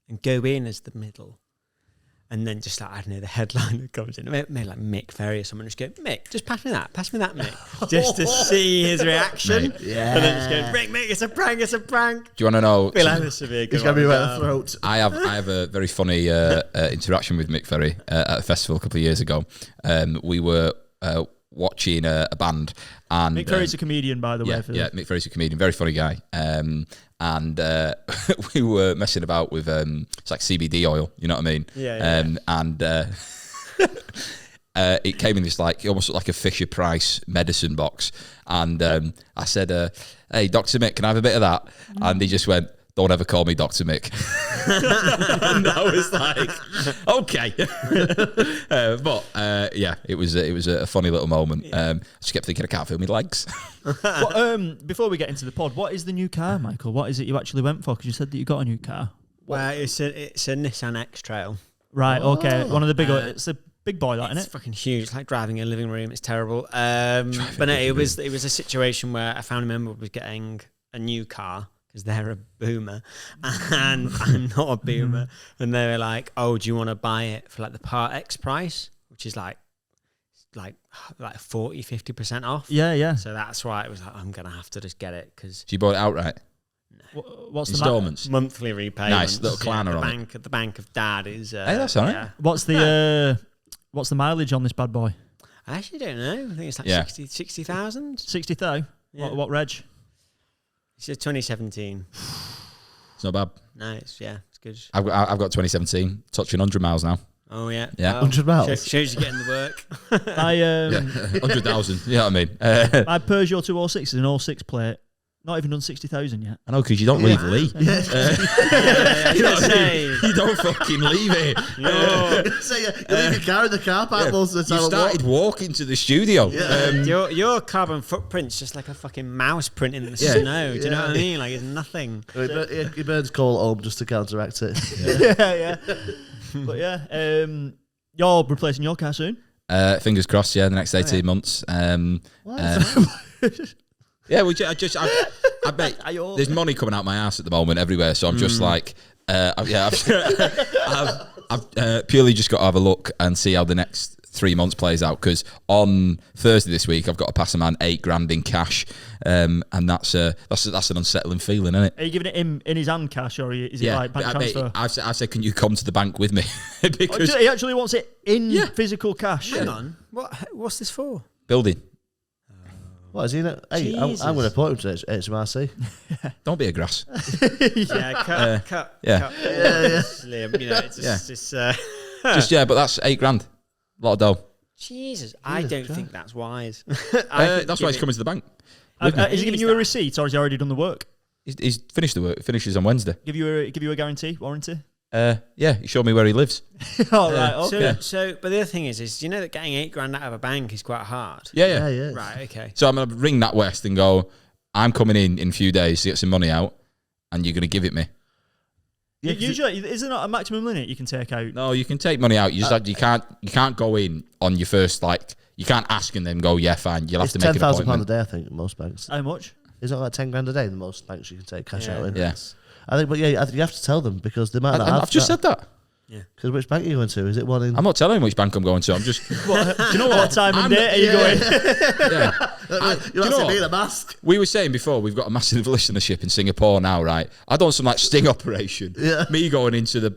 Speaker 5: and go in as the middle. And then just like, I don't know, the headliner comes in. Maybe like Mick Ferry or someone just go, "Mick, just pass me that, Mick." Just to see his reaction.
Speaker 3: Yeah.
Speaker 5: And then just go, Mick, it's a prank.
Speaker 2: Do you want to know?
Speaker 5: Feel like this would be a good
Speaker 3: He's going to be right in the throat.
Speaker 2: I have a very funny interaction with Mick Ferry at a festival a couple of years ago. We were watching a band. And
Speaker 1: Mick Ferry's a comedian, by the way.
Speaker 2: Mick Ferry's a comedian, very funny guy. And we were messing about with it's like CBD oil, you know what I mean? And it came in this like almost like a Fisher Price medicine box, and I said, "Hey, Dr. Mick, can I have a bit of that?" And he just went, "Don't ever call me Dr. Mick." And I was like, okay. But it was a funny little moment. I just kept thinking, I can't feel my legs.
Speaker 1: Before we get into the pod, what is the new car, Michael? What is it you actually went for? Because you said that you got a new car.
Speaker 5: Well, it's a Nissan X-Trail.
Speaker 1: Right, okay. One of the big it's a big boy, that, isn't it?
Speaker 5: It's fucking huge. It's like driving a living room. It's terrible. But no, it was a situation where a family member was getting a new car because they're a boomer and I'm not a boomer. And they were like, "Oh, do you want to buy it for like the Part X price?" Which is like 40-50% off.
Speaker 1: Yeah.
Speaker 5: So that's why it was like, I'm gonna have to just get it because.
Speaker 2: So you bought it outright?
Speaker 1: What's
Speaker 2: installments?
Speaker 1: the
Speaker 5: monthly repayments?
Speaker 2: Nice little clanner on it.
Speaker 5: The bank of dad is.
Speaker 2: Hey, that's all right.
Speaker 5: Yeah.
Speaker 1: What's the mileage on this bad boy?
Speaker 5: I actually don't know. I think it's like 60,000.
Speaker 1: 60,000.
Speaker 5: Yeah.
Speaker 1: What reg?
Speaker 5: It's a 2017.
Speaker 2: It's not bad.
Speaker 5: No, it's good.
Speaker 2: I've got 2017, touching 100 miles now.
Speaker 5: Oh yeah,
Speaker 2: Yeah.
Speaker 5: Well,
Speaker 3: 100 miles.
Speaker 5: Shows you getting the work.
Speaker 2: 100,000. You know what I mean?
Speaker 1: My Peugeot 206 is an 06 plate. Not even done 60,000 yet.
Speaker 2: I know, because you don't leave Lee. You know what I mean? You don't fucking leave it.
Speaker 3: So you leave your car in the car park most of the time.
Speaker 2: You started walking to the studio.
Speaker 5: Your carbon footprint's just like a fucking mouse print in the snow. Do you know what I mean? Like it's nothing.
Speaker 3: He burns coal at home just to counteract it.
Speaker 1: Yeah. But you're replacing your car soon?
Speaker 2: Fingers crossed, the next 18 months. Yeah, I bet there's money coming out my ass at the moment everywhere, so I'm just like, I've purely just got to have a look and see how the next 3 months plays out, because on Thursday this week I've got to pass a man $8,000 in cash, and that's an unsettling feeling, isn't it?
Speaker 1: Are you giving it him in his hand cash, or is it like bank transfer?
Speaker 2: I said, can you come to the bank with me? Because
Speaker 1: he actually wants it in physical cash.
Speaker 5: Hang on, what's this for?
Speaker 2: Building.
Speaker 3: What is he? Hey, I'm going to put him to HMRC.
Speaker 2: Don't be a grass.
Speaker 5: Cut.
Speaker 2: Yeah.
Speaker 5: Slim, it's just,
Speaker 2: but that's $8,000. A lot of dough.
Speaker 5: Jesus, I don't think that's wise.
Speaker 2: That's why he's coming to the bank.
Speaker 1: Is he giving you a receipt, or has he already done the work?
Speaker 2: He's finished the work. It finishes on Wednesday.
Speaker 1: Give you a guarantee, warranty?
Speaker 2: Yeah, he showed me where he lives.
Speaker 1: All right, okay.
Speaker 5: So, but the other thing is you know that getting $8,000 out of a bank is quite hard.
Speaker 2: Yeah.
Speaker 5: Right. Okay.
Speaker 2: So I'm gonna ring NatWest and go, I'm coming in a few days to get some money out, and you're gonna give it me.
Speaker 1: Yeah, usually, is there not a maximum limit you can take out?
Speaker 2: No, you can take money out. You just you can't go in on your first you can't ask and then go, yeah, fine. You'll have to make an appointment.
Speaker 3: £10,000 a day, I think, in most banks.
Speaker 1: How much?
Speaker 3: Is it like $10,000 a day in most banks you can take cash out in?
Speaker 2: Yeah.
Speaker 3: I think, but yeah, you have to tell them because they might not have
Speaker 2: I've just said that.
Speaker 5: Yeah.
Speaker 3: Because which bank are you going to? Is it one in?
Speaker 2: I'm not telling him which bank I'm going to. I'm just.
Speaker 1: Do you know what time and date are you going?
Speaker 3: You're asking me the mask.
Speaker 2: We were saying before we've got a massive listenership in Singapore now, right? I've done some sting operation.
Speaker 3: Yeah.
Speaker 2: Me going into the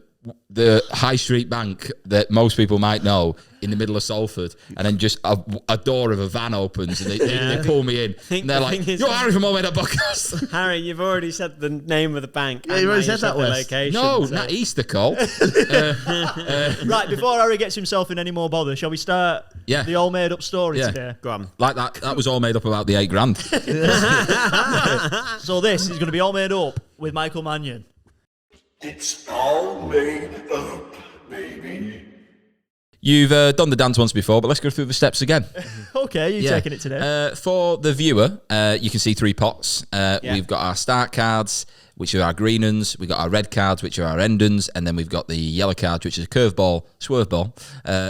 Speaker 2: high street bank that most people might know in the middle of Salford, and then just a door of a van opens and they pull me in, and they're like, "You're Harry from Old Podcast."
Speaker 5: Harry, you've already said the name of the bank.
Speaker 3: Yeah, you already said that,
Speaker 5: the
Speaker 3: Wes.
Speaker 5: location.
Speaker 2: No,
Speaker 5: so.
Speaker 2: not Easter, Cole.
Speaker 1: Right, before Harry gets himself in any more bother, shall we start the all made up story today?
Speaker 5: Go on.
Speaker 2: Like that was all made up about the $8,000.
Speaker 1: So this is going to be all made up with Michael Mannion.
Speaker 4: It's all made up, baby.
Speaker 2: You've done the dance once before, but let's go through the steps again.
Speaker 1: Okay, you're taking it today.
Speaker 2: For the viewer, you can see 3 pots. We've got our start cards, which are our green uns. We've got our red cards, which are our end uns. And then we've got the yellow cards, which is a curveball, swerve ball,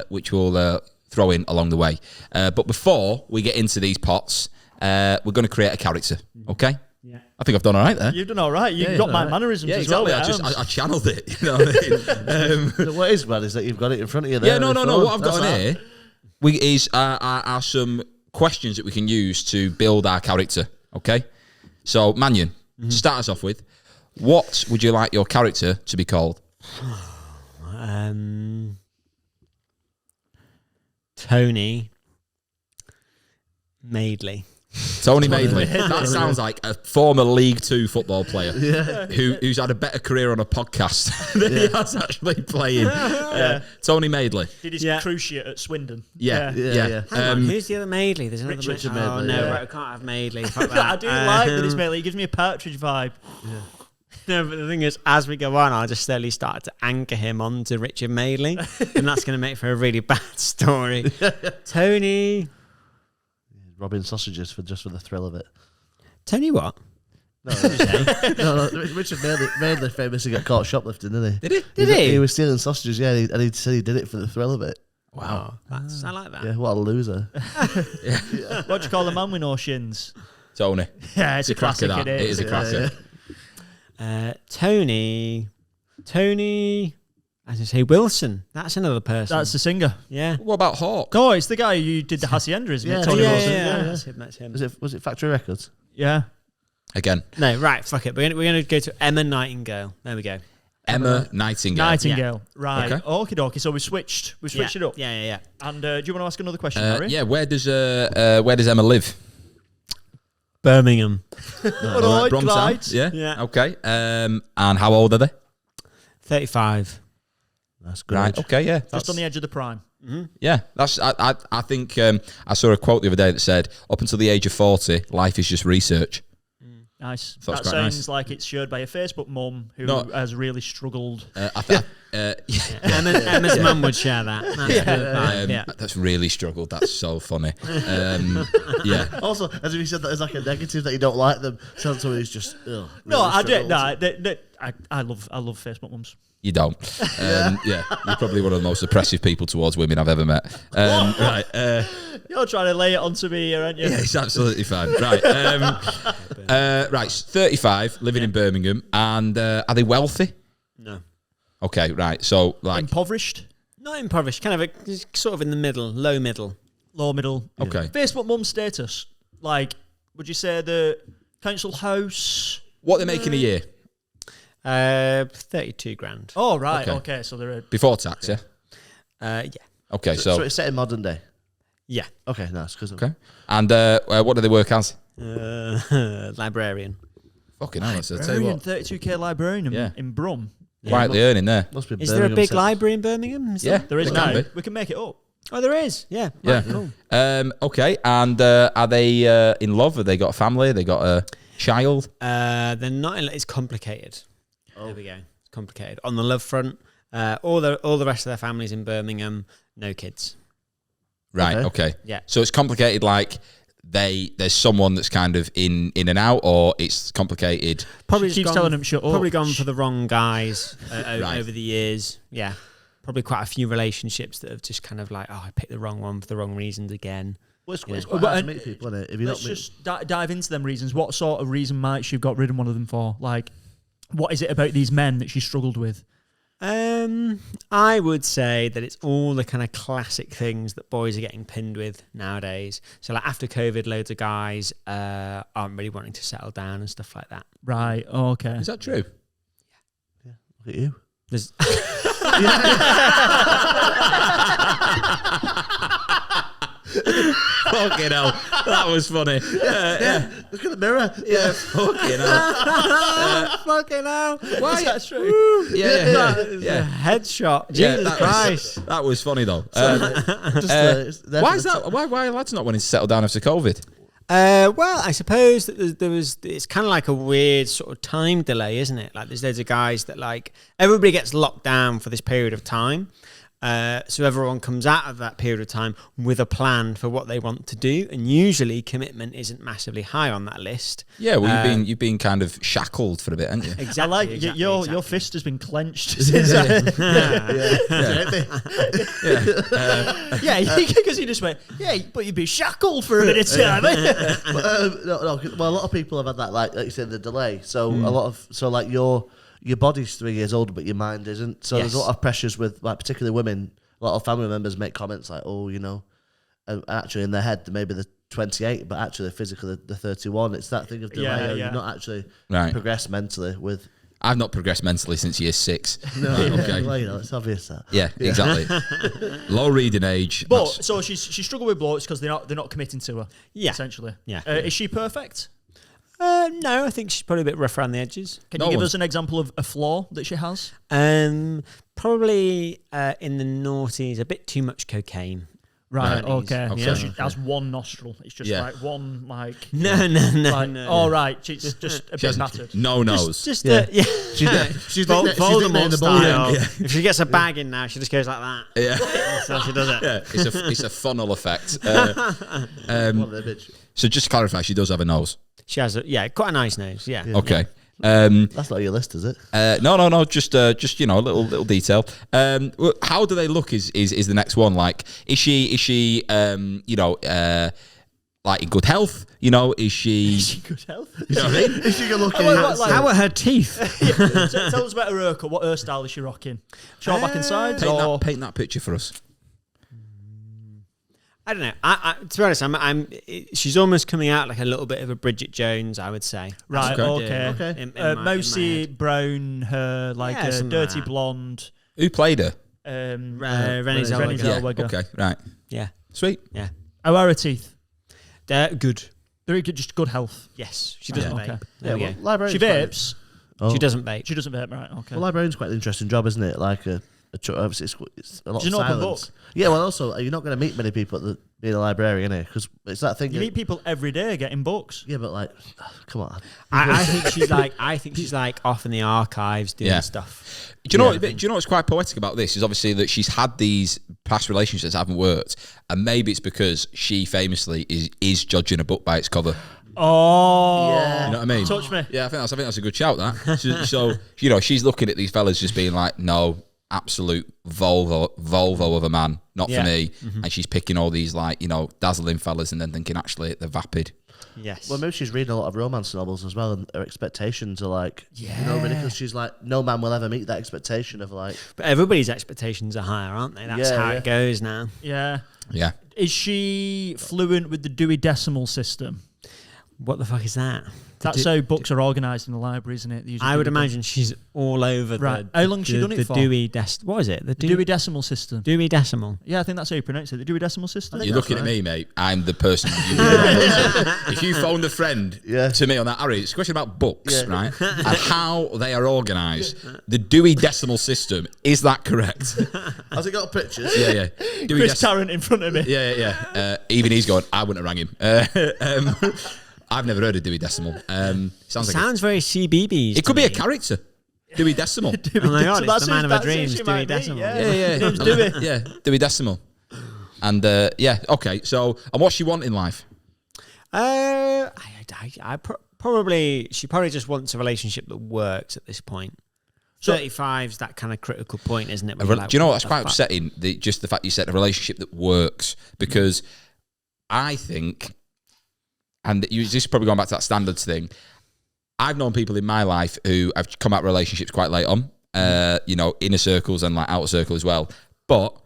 Speaker 2: which we'll throw in along the way. But before we get into these pots, we're going to create a character, okay?
Speaker 5: Yeah.
Speaker 2: I think I've done all right there.
Speaker 1: You've done all right. You've got my mannerisms as well.
Speaker 2: I channeled it. You know what I mean?
Speaker 3: What is bad is that you've got it in front of you there.
Speaker 2: Yeah, no. What I've got on here are some questions that we can use to build our character. Okay, so Mannion, to start us off with, what would you like your character to be called?
Speaker 5: Tony Madeley.
Speaker 2: Tony Madeley. That sounds like a former League 2 football player who's had a better career on a podcast than he has actually playing. Tony Madeley.
Speaker 1: Did his cruciate at Swindon.
Speaker 2: Yeah.
Speaker 5: Hang on, who's the other Madeley? There's another
Speaker 3: Richard
Speaker 5: Madeley. Oh,
Speaker 3: Madeley,
Speaker 5: no,
Speaker 3: yeah.
Speaker 5: right, I can't have Madeley. Fuck that.
Speaker 1: I do like that it's Madeley. He gives me a Partridge vibe.
Speaker 5: No, but the thing is, as we go on, I'll just slowly start to anchor him onto Richard Madeley, and that's going to make for a really bad story. Tony...
Speaker 3: Robbing sausages for the thrill of it.
Speaker 5: Tony what?
Speaker 3: No, Richard Madeley famously got caught shoplifting, didn't he?
Speaker 5: Did he?
Speaker 3: He was stealing sausages, and he said he did it for the thrill of it.
Speaker 5: Wow. I like that.
Speaker 3: Yeah, what a loser.
Speaker 1: What do you call a man with no shins?
Speaker 2: Tony.
Speaker 1: Yeah, it's a
Speaker 2: cracker.
Speaker 1: classic.
Speaker 2: It is a cracker.
Speaker 5: Tony, as I say, Wilson. That's another person.
Speaker 1: That's the singer.
Speaker 5: Yeah.
Speaker 2: What about Hawk?
Speaker 1: No, it's the guy who did the Hacienda, isn't it?
Speaker 3: Yeah.
Speaker 1: Tony Wilson.
Speaker 5: Yeah. That's him.
Speaker 3: Was it Factory Records?
Speaker 1: Yeah.
Speaker 2: Again.
Speaker 5: No, right, fuck it. We're gonna go to Emma Nightingale. There we go.
Speaker 2: Emma Nightingale.
Speaker 1: Nightingale. Right.
Speaker 2: Okay.
Speaker 1: Okie dokie. So we've switched it up.
Speaker 5: Yeah.
Speaker 1: And do you want to ask another question, Harry?
Speaker 2: Yeah, where does Emma live?
Speaker 5: Birmingham.
Speaker 1: Alright,
Speaker 2: Bromtown.
Speaker 1: Clyde.
Speaker 2: Yeah. Okay. And how old are they?
Speaker 5: 35.
Speaker 3: That's good.
Speaker 2: Right. Okay. Yeah.
Speaker 1: Just on the edge of the prime.
Speaker 2: Yeah. That's. I think I saw a quote the other day that said, "Up until the age of 40, life is just research."
Speaker 1: Nice.
Speaker 2: Thought it
Speaker 1: That
Speaker 2: was quite
Speaker 1: sounds like it's shared by a Facebook mum who
Speaker 2: No.
Speaker 1: has really struggled.
Speaker 5: Emma's mum would share that. That's good vibe,
Speaker 2: That's really struggled. That's so funny. Yeah.
Speaker 3: Also, as if you said that as like a negative that you don't like them, sounds somebody who's just
Speaker 1: No,
Speaker 3: really
Speaker 1: I did.
Speaker 3: struggles.
Speaker 1: No, I love Facebook mums.
Speaker 2: You don't. Yeah. You're probably one of the most oppressive people towards women I've ever met. Right.
Speaker 1: You're trying to lay it onto me here, aren't you?
Speaker 2: Yeah, it's absolutely fine. Right. Right. 35, living in Birmingham, and are they wealthy?
Speaker 5: No.
Speaker 2: Okay. Right. So like.
Speaker 1: Impoverished,
Speaker 5: Not impoverished, kind of sort of in the middle, low middle.
Speaker 1: low middle.
Speaker 2: Okay.
Speaker 1: Facebook mum status. Like, would you say the council house?
Speaker 2: What they're making a year
Speaker 5: 32 grand.
Speaker 1: Oh right.
Speaker 2: Okay.
Speaker 1: Okay. So they're
Speaker 2: before tax. Yeah.
Speaker 5: Yeah.
Speaker 2: Okay.
Speaker 3: So
Speaker 2: So.
Speaker 3: it's set in modern day.
Speaker 5: Yeah.
Speaker 3: Okay, nice.
Speaker 2: Okay. And what do they work as?
Speaker 5: Librarian.
Speaker 2: Fucking hell. I'll tell you what.
Speaker 1: 32k librarian in Brum.
Speaker 2: Quietly earning there.
Speaker 3: Must be
Speaker 5: Is there a
Speaker 3: Birmingham
Speaker 5: big
Speaker 3: set.
Speaker 5: library in Birmingham?
Speaker 2: Yeah.
Speaker 1: There is
Speaker 2: It can
Speaker 1: now.
Speaker 2: be.
Speaker 1: We can make it up.
Speaker 5: Oh, there is. Yeah.
Speaker 2: Yeah.
Speaker 5: Right, cool.
Speaker 2: Okay. And are they in love? Have they got a family? They got a child?
Speaker 5: They're not. It's complicated. There we go. complicated. On the love front, all the rest of their families in Birmingham, no kids.
Speaker 2: Right. Okay.
Speaker 5: Yeah.
Speaker 2: So it's complicated. Like there's someone that's kind of in and out, or it's complicated.
Speaker 5: Probably
Speaker 1: She keeps telling them shut up.
Speaker 5: Probably gone for the wrong guys
Speaker 2: Right.
Speaker 5: over the years. Yeah. Probably quite a few relationships that have just kind of like, I picked the wrong one for the wrong reasons again.
Speaker 3: Well, it's quite hard to meet people, isn't it? If you
Speaker 1: Let's
Speaker 3: don't meet-
Speaker 1: just dive into them reasons. What sort of reason might she have got rid of one of them for? Like, what is it about these men that she struggled with?
Speaker 5: I would say that it's all the kind of classic things that boys are getting pinned with nowadays. So like after COVID, loads of guys aren't really wanting to settle down and stuff like that.
Speaker 1: Right. Oh, okay.
Speaker 2: Is that true?
Speaker 3: Look at you.
Speaker 5: There's
Speaker 2: Fucking hell, that was funny.
Speaker 3: Yeah, look at the mirror.
Speaker 2: Yeah, fucking hell.
Speaker 5: fucking hell.
Speaker 1: Why? That's true.
Speaker 2: Yeah.
Speaker 5: Headshot.
Speaker 2: Yeah,
Speaker 5: Jesus
Speaker 2: that
Speaker 5: Christ.
Speaker 2: that was funny though.
Speaker 3: Why
Speaker 2: Why is that? Why are lads not wanting to settle down after COVID?
Speaker 5: Well, I suppose that it's kind of like a weird sort of time delay, isn't it? Like there's loads of guys that like, everybody gets locked down for this period of time. So everyone comes out of that period of time with a plan for what they want to do, and usually commitment isn't massively high on that list.
Speaker 2: Yeah, well, you've been kind of shackled for a bit, haven't you?
Speaker 5: Exactly.
Speaker 1: I like
Speaker 5: exactly,
Speaker 1: your
Speaker 5: exactly.
Speaker 1: fist has been clenched since. Yeah, because he just went, yeah, but you'd be shackled for a minute.
Speaker 3: Well, a lot of people have had that, like you said, the delay. So a lot of your body's 3 years older, but your mind isn't. So there's a lot of pressures with, like, particularly women. A lot of family members make comments like, "Oh, you know," and actually in their head maybe they're 28, but actually physically they're 31. It's that thing of delay.
Speaker 1: Yeah.
Speaker 3: You've not actually
Speaker 2: Right.
Speaker 3: progressed mentally with.
Speaker 2: I've not progressed mentally since year 6.
Speaker 3: No,
Speaker 2: Okay.
Speaker 3: well, you know, it's obvious that.
Speaker 2: Yeah, exactly. Low reading age.
Speaker 1: But
Speaker 2: that's-
Speaker 1: so she struggled with blokes because they're not committing to her.
Speaker 5: Yeah.
Speaker 1: Essentially.
Speaker 5: Yeah.
Speaker 1: Is she perfect?
Speaker 5: No, I think she's probably a bit rough around the edges.
Speaker 1: Can
Speaker 2: No
Speaker 1: you give
Speaker 2: one's-
Speaker 1: us an example of a flaw that she has?
Speaker 5: Probably in the noughties, a bit too much cocaine.
Speaker 1: Right.
Speaker 2: Right.
Speaker 1: Okay.
Speaker 2: Okay.
Speaker 1: So she has one nostril. It's just
Speaker 2: Yeah.
Speaker 1: like one like.
Speaker 5: No.
Speaker 1: Like, all right. She's just a
Speaker 2: she
Speaker 1: bit
Speaker 2: has
Speaker 1: battered.
Speaker 2: no nose.
Speaker 5: Just
Speaker 3: Yeah.
Speaker 5: yeah.
Speaker 3: She's
Speaker 5: Voldemort
Speaker 3: the
Speaker 5: style.
Speaker 2: Yeah.
Speaker 5: If she gets a bag in now, she just goes like that.
Speaker 2: Yeah.
Speaker 5: That's how she does it.
Speaker 2: Yeah, it's a funnel effect.
Speaker 3: bitch.
Speaker 2: So just to clarify, she does have a nose.
Speaker 5: She has quite a nice nose. Yeah.
Speaker 2: Okay.
Speaker 3: That's not your list, is it?
Speaker 2: No. Just a little detail. How do they look? Is the next one like? Is she like in good health? You know, is she?
Speaker 1: Is she good health?
Speaker 2: You know what I mean?
Speaker 3: Is she good looking?
Speaker 5: How are her teeth?
Speaker 1: Tell us about her haircut. What hairstyle is she rocking? Short back and sides,
Speaker 2: Paint
Speaker 1: or
Speaker 2: paint that picture for us.
Speaker 5: I don't know. I to be honest, she's almost coming out like a little bit of a Bridget Jones, I would say.
Speaker 1: right?
Speaker 2: Okay.
Speaker 1: Okay.
Speaker 5: In my
Speaker 1: Mousy
Speaker 5: head.
Speaker 1: brown hair, like
Speaker 5: Yeah,
Speaker 1: a
Speaker 5: something
Speaker 1: dirty
Speaker 5: like that.
Speaker 1: blonde.
Speaker 2: Who played her?
Speaker 5: Renée
Speaker 1: Renée
Speaker 5: Zellweger.
Speaker 1: Zellweger.
Speaker 2: Okay, right,
Speaker 5: Yeah.
Speaker 2: sweet.
Speaker 5: Yeah.
Speaker 1: How are her teeth?
Speaker 5: They're good.
Speaker 1: They're good, just good health.
Speaker 5: Yes. She doesn't
Speaker 1: Yeah.
Speaker 5: vape.
Speaker 1: Okay.
Speaker 5: There we go.
Speaker 3: librarian's
Speaker 1: She
Speaker 3: quite-
Speaker 1: vapes.
Speaker 3: Oh.
Speaker 5: She doesn't vape.
Speaker 1: She doesn't vape, right? Okay.
Speaker 3: Well, librarian's quite an interesting job, isn't it? Like obviously it's a lot
Speaker 1: She's
Speaker 3: of
Speaker 1: an open
Speaker 3: silence.
Speaker 1: book.
Speaker 3: Yeah, well, also you're not going to meet many people being a librarian, because it's that thing.
Speaker 1: You meet people every day getting books.
Speaker 3: Yeah, but like, come on.
Speaker 5: I think she's like off in the archives doing
Speaker 2: Yeah.
Speaker 5: stuff.
Speaker 2: Do you know what's quite poetic about this is obviously that she's had these past relationships that haven't worked, and maybe it's because she famously is judging a book by its cover.
Speaker 1: Oh,
Speaker 3: Yeah.
Speaker 2: You know what I mean?
Speaker 1: Touch me.
Speaker 2: Yeah, I think that's a good shout. That so she's looking at these fellas just being like, no, absolute Volvo of a man, not
Speaker 5: Yeah.
Speaker 2: for me. And she's picking all these like dazzling fellas, and then thinking actually they're vapid.
Speaker 5: Yes.
Speaker 3: Well, maybe she's reading a lot of romance novels as well, and her expectations are like, ridiculous. She's like, no man will ever meet that expectation of like.
Speaker 5: But everybody's expectations are higher, aren't they? That's how it goes now.
Speaker 1: Yeah.
Speaker 2: Yeah.
Speaker 1: Is she fluent with the Dewey Decimal System?
Speaker 5: What the fuck is that?
Speaker 1: That's how books are organised in the library, isn't it? They use
Speaker 5: I
Speaker 1: the
Speaker 5: would
Speaker 1: Dewey
Speaker 5: imagine she's all over
Speaker 1: Right.
Speaker 5: the.
Speaker 1: How long's she done it for?
Speaker 5: The Dewey what is it? The
Speaker 1: Dewey Decimal System.
Speaker 5: Dewey Decimal.
Speaker 1: Yeah, I think that's how you pronounce it. The Dewey Decimal System.
Speaker 2: You're looking at me, mate. I'm the person. If you phoned a friend to me on that, Harry, it's a question about books, right? And how they are organised. The Dewey Decimal System, is that correct?
Speaker 3: Has it got pictures?
Speaker 2: Yeah. Dewey
Speaker 1: Chris Tarrant in front of me.
Speaker 2: Yeah. Even he's going, I wouldn't have rang him. I've never heard of Dewey Decimal. Sounds
Speaker 5: Sounds very CBeebies.
Speaker 2: it could be a character. Dewey Decimal.
Speaker 5: Oh my God, it's
Speaker 1: That's
Speaker 5: the man
Speaker 1: who-
Speaker 5: of our
Speaker 1: that's who
Speaker 5: dreams,
Speaker 1: she
Speaker 5: Dewey
Speaker 1: might be,
Speaker 5: Decimal.
Speaker 1: yeah.
Speaker 2: Yeah.
Speaker 1: Name's Dewey.
Speaker 2: Yeah, Dewey Decimal. And okay. So, and what's she want in life?
Speaker 5: She probably just wants a relationship that works at this point. 35's that kind of critical point, isn't it?
Speaker 2: Do you know what's quite upsetting? Just the fact you said a relationship that works, because I think, and this is probably going back to that standards thing. I've known people in my life who have come out of relationships quite late on, inner circles and like outer circle as well. But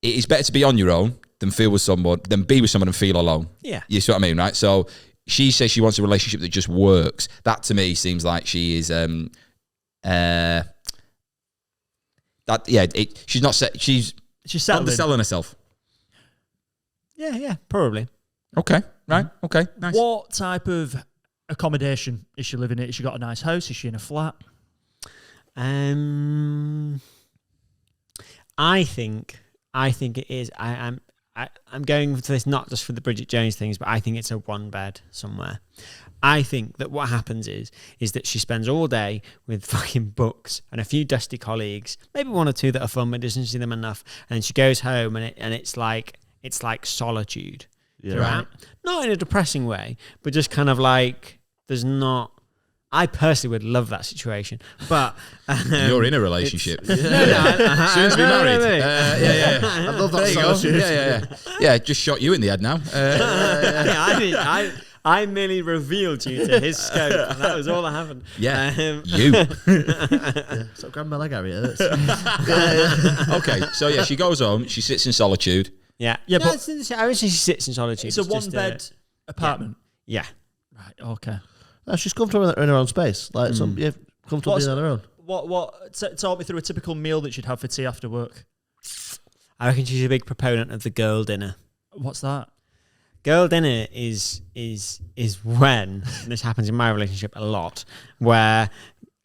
Speaker 2: it is better to be on your own than be with someone and feel alone.
Speaker 5: Yeah.
Speaker 2: You see what I mean, right? So she says she wants a relationship that just works. That to me seems like she is she's not set. She's underselling herself.
Speaker 5: Yeah, probably.
Speaker 2: Okay, right. Okay, nice.
Speaker 1: What type of accommodation is she living in? Has she got a nice house? Is she in a flat?
Speaker 5: I think it is. I'm going for this not just for the Bridget Jones things, but I think it's a one bed somewhere. I think that what happens is that she spends all day with fucking books and a few dusty colleagues, maybe one or two that are fun, but doesn't see them enough, and she goes home and it's like solitude.
Speaker 3: Yeah.
Speaker 5: Right? Not in a depressing way, but just kind of like there's not. I personally would love that situation, but
Speaker 2: you're in a relationship.
Speaker 5: Soon
Speaker 2: to be married. Yeah.
Speaker 3: I love that
Speaker 2: There you go.
Speaker 3: solitude.
Speaker 2: Yeah. Just shot you in the head now.
Speaker 5: I merely revealed you to his scope, and that was all that happened.
Speaker 2: Yeah,
Speaker 3: Yeah. So grab my leg, Harry. It hurts.
Speaker 2: Okay, so yeah, she goes home. She sits in solitude.
Speaker 5: Yeah,
Speaker 1: Yeah,
Speaker 5: no,
Speaker 1: but
Speaker 5: I would say she sits in solitude.
Speaker 1: it's a
Speaker 5: just
Speaker 1: one-bed apartment.
Speaker 5: Yeah.
Speaker 1: Right. Okay.
Speaker 3: No, she's comfortable in her own space. Like comfortable being on her own.
Speaker 1: Talk me through a typical meal that she'd have for tea after work.
Speaker 5: I reckon she's a big proponent of the girl dinner.
Speaker 1: What's that?
Speaker 5: Girl dinner is when, and this happens in my relationship a lot, where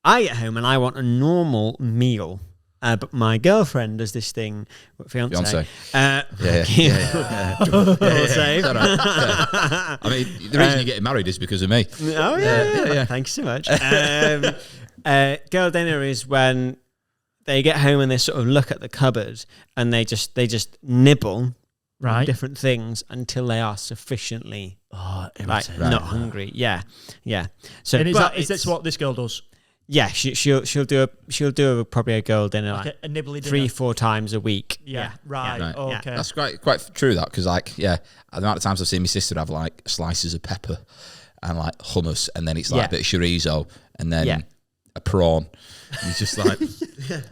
Speaker 5: I get home and I want a normal meal. But my girlfriend does this thing, fiance.
Speaker 2: Yeah.
Speaker 5: Save.
Speaker 2: I mean, the reason you're getting married is because of me.
Speaker 5: Oh yeah. Thank you so much. Girl dinner is when they get home and they sort of look at the cupboard and they just nibble
Speaker 1: Right.
Speaker 5: different things until they are sufficiently not hungry. Yeah. So
Speaker 1: And
Speaker 5: but
Speaker 1: is that what this girl does?
Speaker 5: Yeah, she'll do probably a girl dinner like
Speaker 1: a nibbly dinner?
Speaker 5: 3-4 times a week.
Speaker 1: Yeah. Right.
Speaker 2: Right.
Speaker 1: Okay.
Speaker 2: That's quite true, that, because the amount of times I've seen my sister have like slices of pepper and like hummus, and then it's like a bit of chorizo and then a prawn. And it's just like,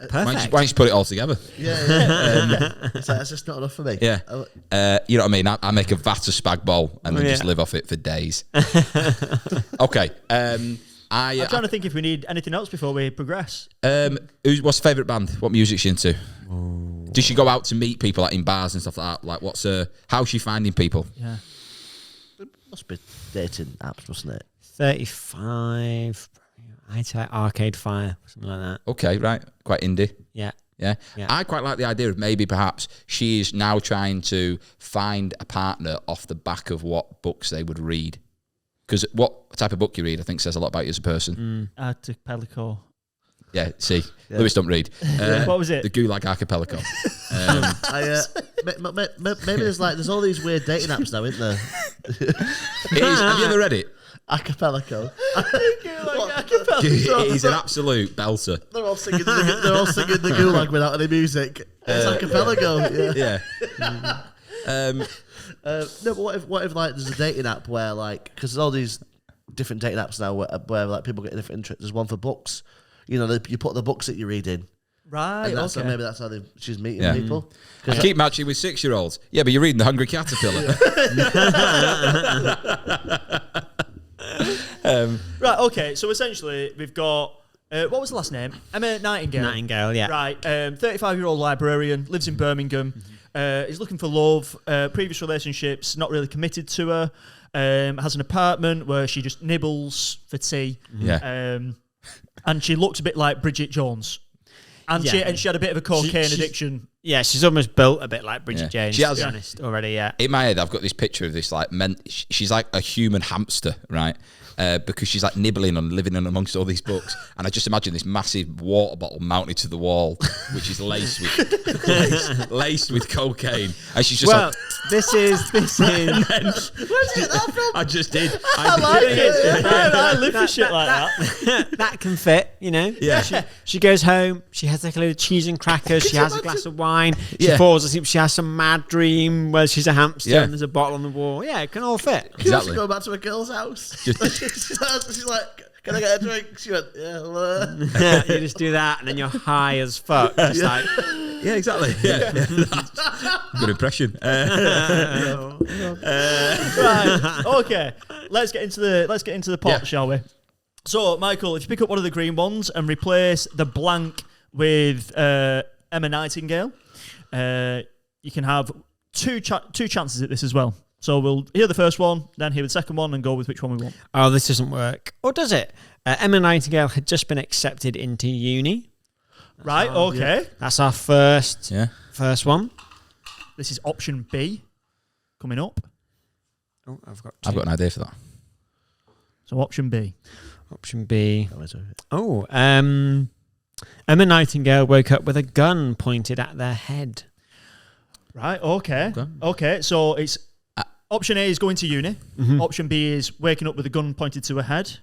Speaker 5: Perfect.
Speaker 2: why don't you put it all together?
Speaker 3: It's like, that's just not enough for me.
Speaker 2: Yeah. You know what I mean? I make a vat of spag bol and then just live off it for days. Okay.
Speaker 1: I'm trying to think if we need anything else before we progress.
Speaker 2: What's the favourite band? What music's she into? Does she go out to meet people like in bars and stuff like that? Like, how's she finding people?
Speaker 1: Yeah.
Speaker 3: It must be dating apps, mustn't it?
Speaker 5: 35. I'd say Arcade Fire, something like that.
Speaker 2: Okay, right. Quite indie.
Speaker 5: Yeah.
Speaker 2: Yeah. I quite like the idea of maybe perhaps she is now trying to find a partner off the back of what books they would read. Because what type of book you read, I think, says a lot about you as a person.
Speaker 1: Archipelago.
Speaker 2: Yeah, see. Lewis don't read.
Speaker 1: What was it?
Speaker 2: The Gulag Archipelago.
Speaker 3: Maybe there's all these weird dating apps now, isn't there?
Speaker 2: It is. Have you ever read it?
Speaker 3: Archipelago.
Speaker 2: It is an absolute belter.
Speaker 3: They're all singing the Gulag without any music. It's archipelago.
Speaker 2: Yeah.
Speaker 3: No, but what if like there's a dating app where like, because there's all these different dating apps now where like people get different interests. There's one for books. You know, you put the books that you're reading.
Speaker 1: Right.
Speaker 3: And
Speaker 1: Okay.
Speaker 3: maybe that's how she's meeting people.
Speaker 2: I keep matching with 6-year-olds. Yeah, but you're reading The Hungry Caterpillar.
Speaker 1: Right. Okay. So essentially, we've got what was the last name? Emma Nightingale.
Speaker 5: Nightingale, yeah.
Speaker 1: Right. 35-year-old librarian, lives in Birmingham. Is looking for love. Previous relationships, not really committed to her. Has an apartment where she just nibbles for tea.
Speaker 2: Yeah.
Speaker 1: And she looks a bit like Bridget Jones. And she had a bit of a cocaine addiction.
Speaker 5: Yeah, she's almost built a bit like Bridget
Speaker 2: Yeah.
Speaker 5: Jones,
Speaker 2: She has-
Speaker 5: to be honest, already, yeah.
Speaker 2: In my head, I've got this picture of this like she's like a human hamster, right? Because she's like nibbling and living in amongst all these books, and I just imagine this massive water bottle mounted to the wall, which is laced with cocaine, and she's just like,
Speaker 5: this is.
Speaker 3: Where'd you get that from?
Speaker 2: I just did.
Speaker 1: I like it. I live for shit like that.
Speaker 5: That can fit, you know.
Speaker 2: Yeah.
Speaker 5: She goes home. She has like a load of cheese and crackers. She has a glass of wine. She
Speaker 2: Yeah.
Speaker 5: falls asleep. She has some mad dream where she's a hamster
Speaker 2: Yeah.
Speaker 5: and there's a bottle on the wall. Yeah, it can all fit.
Speaker 3: She wants
Speaker 2: Exactly.
Speaker 3: to go back to a girl's house. She's like, can I get a drink? She went, yeah.
Speaker 5: You just do that and then you're high as fuck. Just like,
Speaker 2: Yeah, exactly. Yeah, good impression.
Speaker 1: Right. Okay. Let's get into the pot, shall we? So, Michael, if you pick up one of the green ones and replace the blank with Emma Nightingale, you can have two chances at this as well. So we'll hear the first one, then hear the second one, and go with which one we want.
Speaker 5: oh, this doesn't work. Or does it? Emma Nightingale had just been accepted into uni.
Speaker 1: Right. Okay.
Speaker 5: That's our first one.
Speaker 1: This is option B coming up.
Speaker 5: Oh, I've got
Speaker 2: I've got an idea for that.
Speaker 1: So option B.
Speaker 5: option B. Oh, Emma Nightingale woke up with a gun pointed at their head.
Speaker 1: Right. Okay. Okay. So it's option A is going to uni.
Speaker 5: Mm-hmm.
Speaker 1: Option B is waking up with a gun pointed to her head.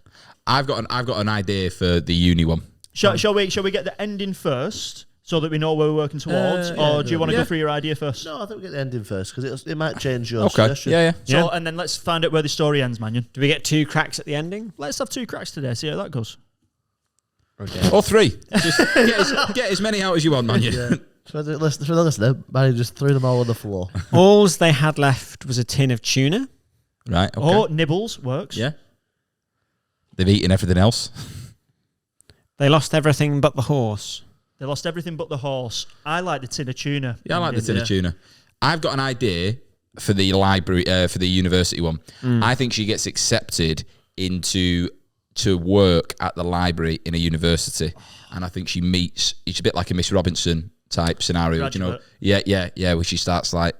Speaker 2: I've got an idea for the uni one.
Speaker 1: Shall we get the ending first so that we know where we're working towards, or do you want to go through your idea first?
Speaker 3: No, I think we get the ending first because it might change your
Speaker 2: Okay.
Speaker 3: suggestion.
Speaker 2: Yeah.
Speaker 1: So and then let's find out where the story ends, Mannion.
Speaker 5: Do we get 2 cracks at the ending?
Speaker 1: Let's have 2 cracks today. See how that goes.
Speaker 5: Okay.
Speaker 2: Or 3. Just get as many out as you want, man.
Speaker 3: Yeah. For the listener, Manny just threw them all on the floor.
Speaker 5: All they had left was a tin of tuna.
Speaker 2: Right. Okay.
Speaker 1: Or nibbles works.
Speaker 2: Yeah. They've eaten everything else.
Speaker 5: They lost everything but the horse.
Speaker 1: They lost everything but the horse. I like the tin of tuna.
Speaker 2: Yeah, I like the tin of tuna. I've got an idea for the library, for the university one. I think she gets accepted to work at the library in a university, and I think she meets. It's a bit like a Miss Robinson type scenario,
Speaker 1: Graduate.
Speaker 2: Yeah, where she starts like,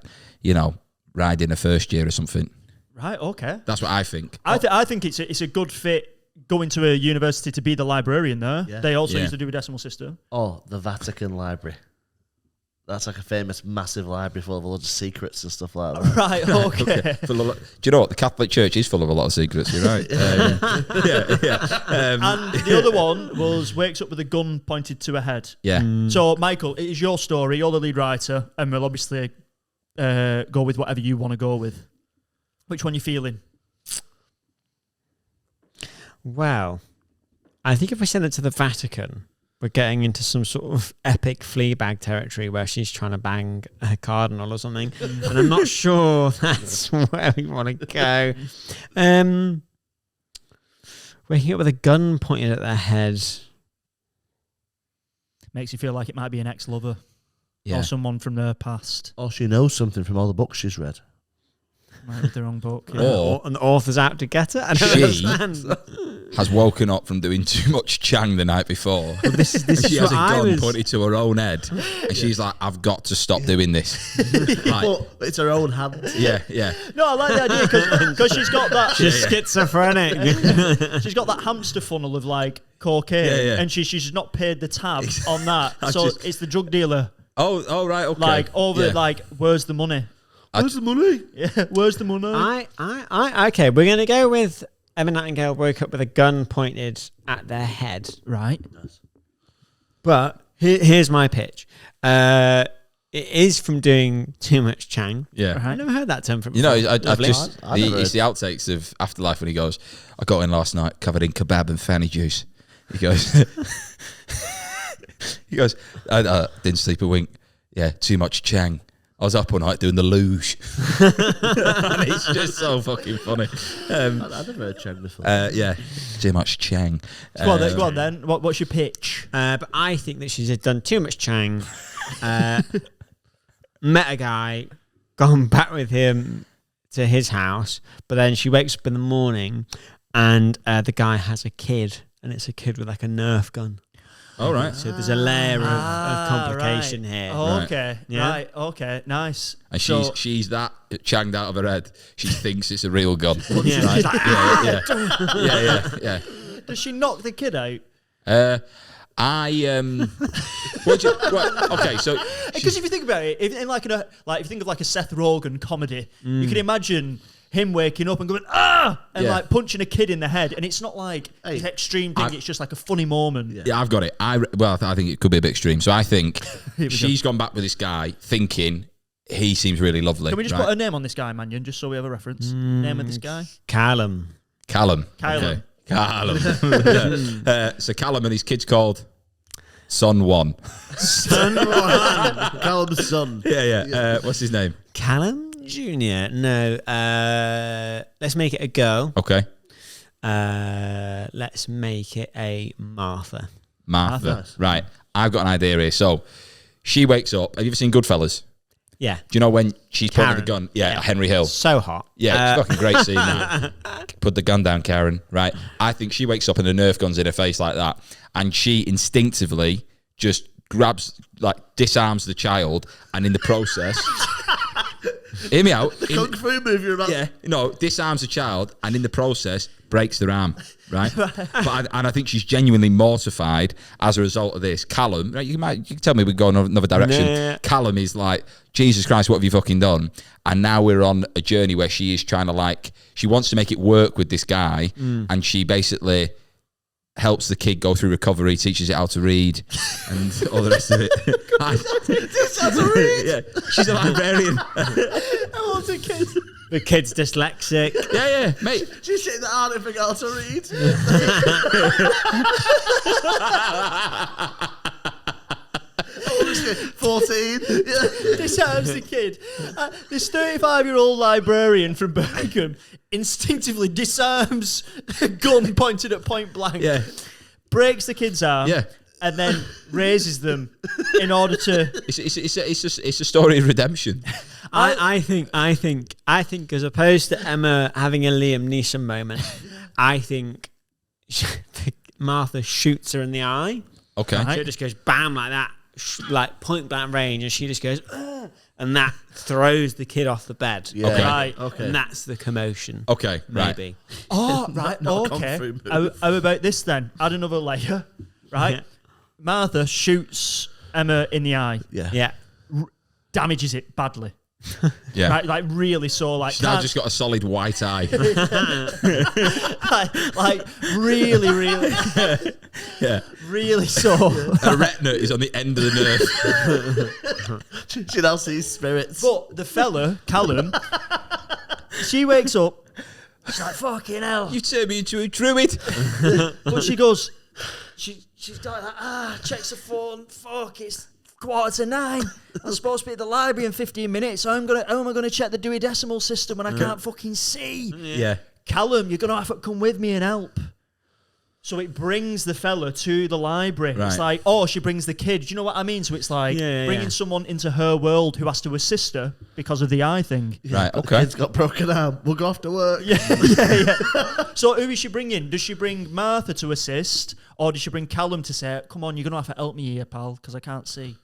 Speaker 2: riding her first year or something.
Speaker 1: Right. Okay.
Speaker 2: That's what I think.
Speaker 1: I think it's a good fit going to a university to be the librarian there.
Speaker 3: Yeah.
Speaker 1: They also
Speaker 2: Yeah.
Speaker 1: used to do a decimal system.
Speaker 3: Oh, the Vatican Library. That's like a famous, massive library full of loads of secrets and stuff like that.
Speaker 1: Right. Okay.
Speaker 2: Do you know what? The Catholic Church is full of a lot of secrets. You're right.
Speaker 1: And the other one was wakes up with a gun pointed to her head.
Speaker 2: Yeah.
Speaker 1: So, Michael, it is your story. You're the lead writer, and we'll obviously go with whatever you want to go with. Which one you feeling?
Speaker 5: Well, I think if we send it to the Vatican, we're getting into some sort of epic Fleabag territory where she's trying to bang a cardinal or something. And I'm not sure that's where we want to go. Waking up with a gun pointed at their head.
Speaker 1: Makes you feel like it might be an ex-lover
Speaker 2: Yeah.
Speaker 1: or someone from their past.
Speaker 3: Or she knows something from all the books she's read.
Speaker 1: Might read the wrong book. Yeah.
Speaker 2: Or
Speaker 5: And the author's out to get her. I don't
Speaker 2: She-
Speaker 5: understand.
Speaker 2: has woken up from doing too much Chang the night before.
Speaker 5: This
Speaker 2: And
Speaker 5: is
Speaker 2: she has a
Speaker 5: what I
Speaker 2: gun
Speaker 5: was...
Speaker 2: pointed to her own head, and she's like, "I've got to stop doing this." Like,
Speaker 3: But it's her own hand.
Speaker 2: yeah.
Speaker 1: No, I like the idea because she's got that.
Speaker 5: She's schizophrenic.
Speaker 1: She's got that hamster funnel of like cocaine,
Speaker 2: Yeah.
Speaker 1: and she's not paid the tab on that.
Speaker 2: I
Speaker 1: So
Speaker 2: just-
Speaker 1: it's the drug dealer.
Speaker 2: Oh, right, okay.
Speaker 1: Like over
Speaker 2: Yeah.
Speaker 1: like, where's the money?
Speaker 3: Where's the money?
Speaker 1: Yeah, where's the money?
Speaker 5: Okay, we're going to go with Emma Nightingale woke up with a gun pointed at their head.
Speaker 1: Right.
Speaker 5: But here's my pitch. It is from doing too much Chang.
Speaker 2: Yeah.
Speaker 5: I never heard that term from
Speaker 2: You know,
Speaker 5: before.
Speaker 2: I've
Speaker 5: Lovely.
Speaker 2: just
Speaker 3: I've never
Speaker 2: it's the outtakes of Afterlife when he goes, "I got in last night covered in kebab and fanny juice." He goes, I didn't sleep a wink. Yeah, too much Chang. I was up all night doing the luge. And it's just so fucking funny.
Speaker 3: I've never heard Chang before.
Speaker 2: Yeah, too much Chang.
Speaker 1: Go on then. What's your pitch?
Speaker 5: But I think that she's done too much Chang. Met a guy, gone back with him to his house, but then she wakes up in the morning and the guy has a kid, and it's a kid with like a Nerf gun.
Speaker 2: All right.
Speaker 5: So there's a layer of complication here.
Speaker 1: Oh, okay.
Speaker 5: Yeah.
Speaker 1: Right. Okay. Nice.
Speaker 2: And she's that changed out of her head. She thinks it's a real gun.
Speaker 5: Yeah.
Speaker 2: Right? Yeah.
Speaker 1: Does she knock the kid out?
Speaker 2: Okay, so
Speaker 1: Because if you think about it, if you think of like a Seth Rogen comedy, you can imagine him waking up and going and like punching a kid in the head, and it's not like an extreme thing. It's just like a funny moment.
Speaker 2: Yeah, I've got it. I think it could be a bit extreme. So I think she's gone back with this guy, thinking he seems really lovely.
Speaker 1: Can we just put a name on this guy, Mannion, just so we have a reference? Name of this guy?
Speaker 5: Callum.
Speaker 2: Okay. Callum. So Callum and his kid's called Son 1.
Speaker 5: Son 1.
Speaker 3: Callum's son.
Speaker 2: Yeah. What's his name?
Speaker 5: Callum Jr. No. Let's make it a girl.
Speaker 2: Okay.
Speaker 5: Let's make it a Martha.
Speaker 2: Martha. Right. I've got an idea here. So she wakes up. Have you ever seen Goodfellas?
Speaker 5: Yeah.
Speaker 2: Do you know when she's pointing the
Speaker 5: Karen.
Speaker 2: gun? Yeah, Henry Hill.
Speaker 5: So hot.
Speaker 2: Yeah, it's fucking great scene that. Put the gun down, Karen. Right. I think she wakes up and a Nerf gun's in her face like that. And she instinctively just disarms the child, and in the process... Hear me out.
Speaker 3: Kung Fu movie you're about.
Speaker 2: Yeah, disarms the child, and in the process breaks their arm, right? And I think she's genuinely mortified as a result of this. Callum, right, you can tell me we go in another direction.
Speaker 5: Nah.
Speaker 2: Callum is like, Jesus Christ, what have you fucking done? And now we're on a journey where she is trying to she wants to make it work with this guy, and she basically helps the kid go through recovery, teaches it how to read, and all the rest of it.
Speaker 3: Teaches how to read.
Speaker 2: Yeah, she's a librarian.
Speaker 1: How old's the kid?
Speaker 5: The kid's dyslexic.
Speaker 2: Yeah, mate.
Speaker 3: She's sitting there hard and figure out how to read. How old is she? 14.
Speaker 1: Disarms the kid. This 35-year-old librarian from Birmingham instinctively disarms a gun pointed at point blank.
Speaker 2: Yeah.
Speaker 1: Breaks the kid's arm.
Speaker 2: Yeah.
Speaker 1: And then raises them in order to.
Speaker 2: It's a story of redemption.
Speaker 5: I think as opposed to Emma having a Liam Neeson moment, I think Martha shoots her in the eye.
Speaker 2: Okay.
Speaker 5: So it just goes bam like that, like point blank range, and she just goes, ugh, and that throws the kid off the bed.
Speaker 3: Yeah.
Speaker 2: Okay.
Speaker 1: Right.
Speaker 3: Okay.
Speaker 5: And that's the commotion.
Speaker 2: Okay.
Speaker 5: Maybe.
Speaker 1: Oh, right.
Speaker 3: Not a kung
Speaker 1: Okay.
Speaker 3: fu move.
Speaker 1: How about this then? Add another layer. Right.
Speaker 5: Yeah.
Speaker 1: Martha shoots Emma in the eye.
Speaker 3: Yeah.
Speaker 5: Yeah.
Speaker 1: Damages it badly.
Speaker 2: Yeah.
Speaker 1: Right, like really so, like
Speaker 2: She's now just got a solid white eye.
Speaker 1: like really,
Speaker 2: Yeah.
Speaker 1: really so.
Speaker 2: Her retina is on the end of the nerve.
Speaker 3: She now sees spirits.
Speaker 1: But the fella, Callum, she wakes up. She's like, "Fucking hell!"
Speaker 2: You turned me into a druid.
Speaker 1: But she goes, she's like, checks her phone. Fuck, it's 9:15. I'm supposed to be at the library in 15 minutes. How am I gonna check the Dewey Decimal System when I can't fucking see?
Speaker 2: Yeah.
Speaker 1: Callum, you're gonna have to come with me and help. So it brings the fella to the library.
Speaker 2: Right.
Speaker 1: It's like, she brings the kid. Do you know what I mean? So it's like bringing someone into her world who has to assist her because of the eye thing.
Speaker 2: Right.
Speaker 3: The
Speaker 2: Okay.
Speaker 3: kid's got broken arm. We'll go off to work.
Speaker 1: Yeah. So who is she bringing? Does she bring Martha to assist, or does she bring Callum to say, "Come on, you're gonna have to help me here, pal, because I can't see"?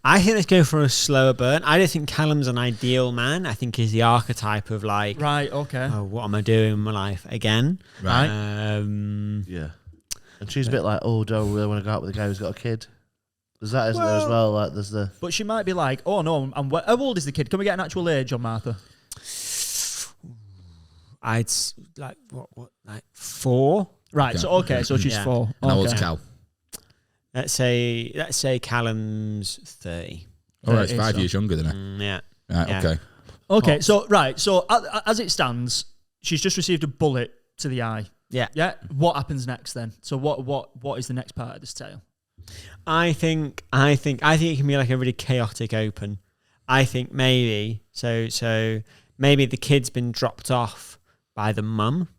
Speaker 5: I think let's go for a slower burn. I don't think Callum's an ideal man. I think he's the archetype of like,
Speaker 1: Right. Okay.
Speaker 5: oh, what am I doing in my life again?
Speaker 2: Right.
Speaker 3: Yeah. And she's a bit like, oh, don't really want to go out with a guy who's got a kid. There's that, isn't there, as well? Like, there's the.
Speaker 1: But she might be like, "Oh no, how old is the kid? Can we get an actual age on Martha?"
Speaker 5: Like 4.
Speaker 1: Right. So so she's
Speaker 5: Yeah.
Speaker 1: 4.
Speaker 2: And how old's
Speaker 1: Okay.
Speaker 2: Cal?
Speaker 5: Let's say Callum's 30.
Speaker 2: Oh, it's 5
Speaker 1: so.
Speaker 2: years younger than her.
Speaker 5: Yeah.
Speaker 2: Right.
Speaker 5: Yeah.
Speaker 2: Okay.
Speaker 1: Okay. So as it stands, she's just received a bullet to the eye.
Speaker 5: Yeah.
Speaker 1: Yeah. What happens next then? So what is the next part of this tale?
Speaker 5: I think it can be like a really chaotic open. I think maybe so maybe the kid's been dropped off by the mum.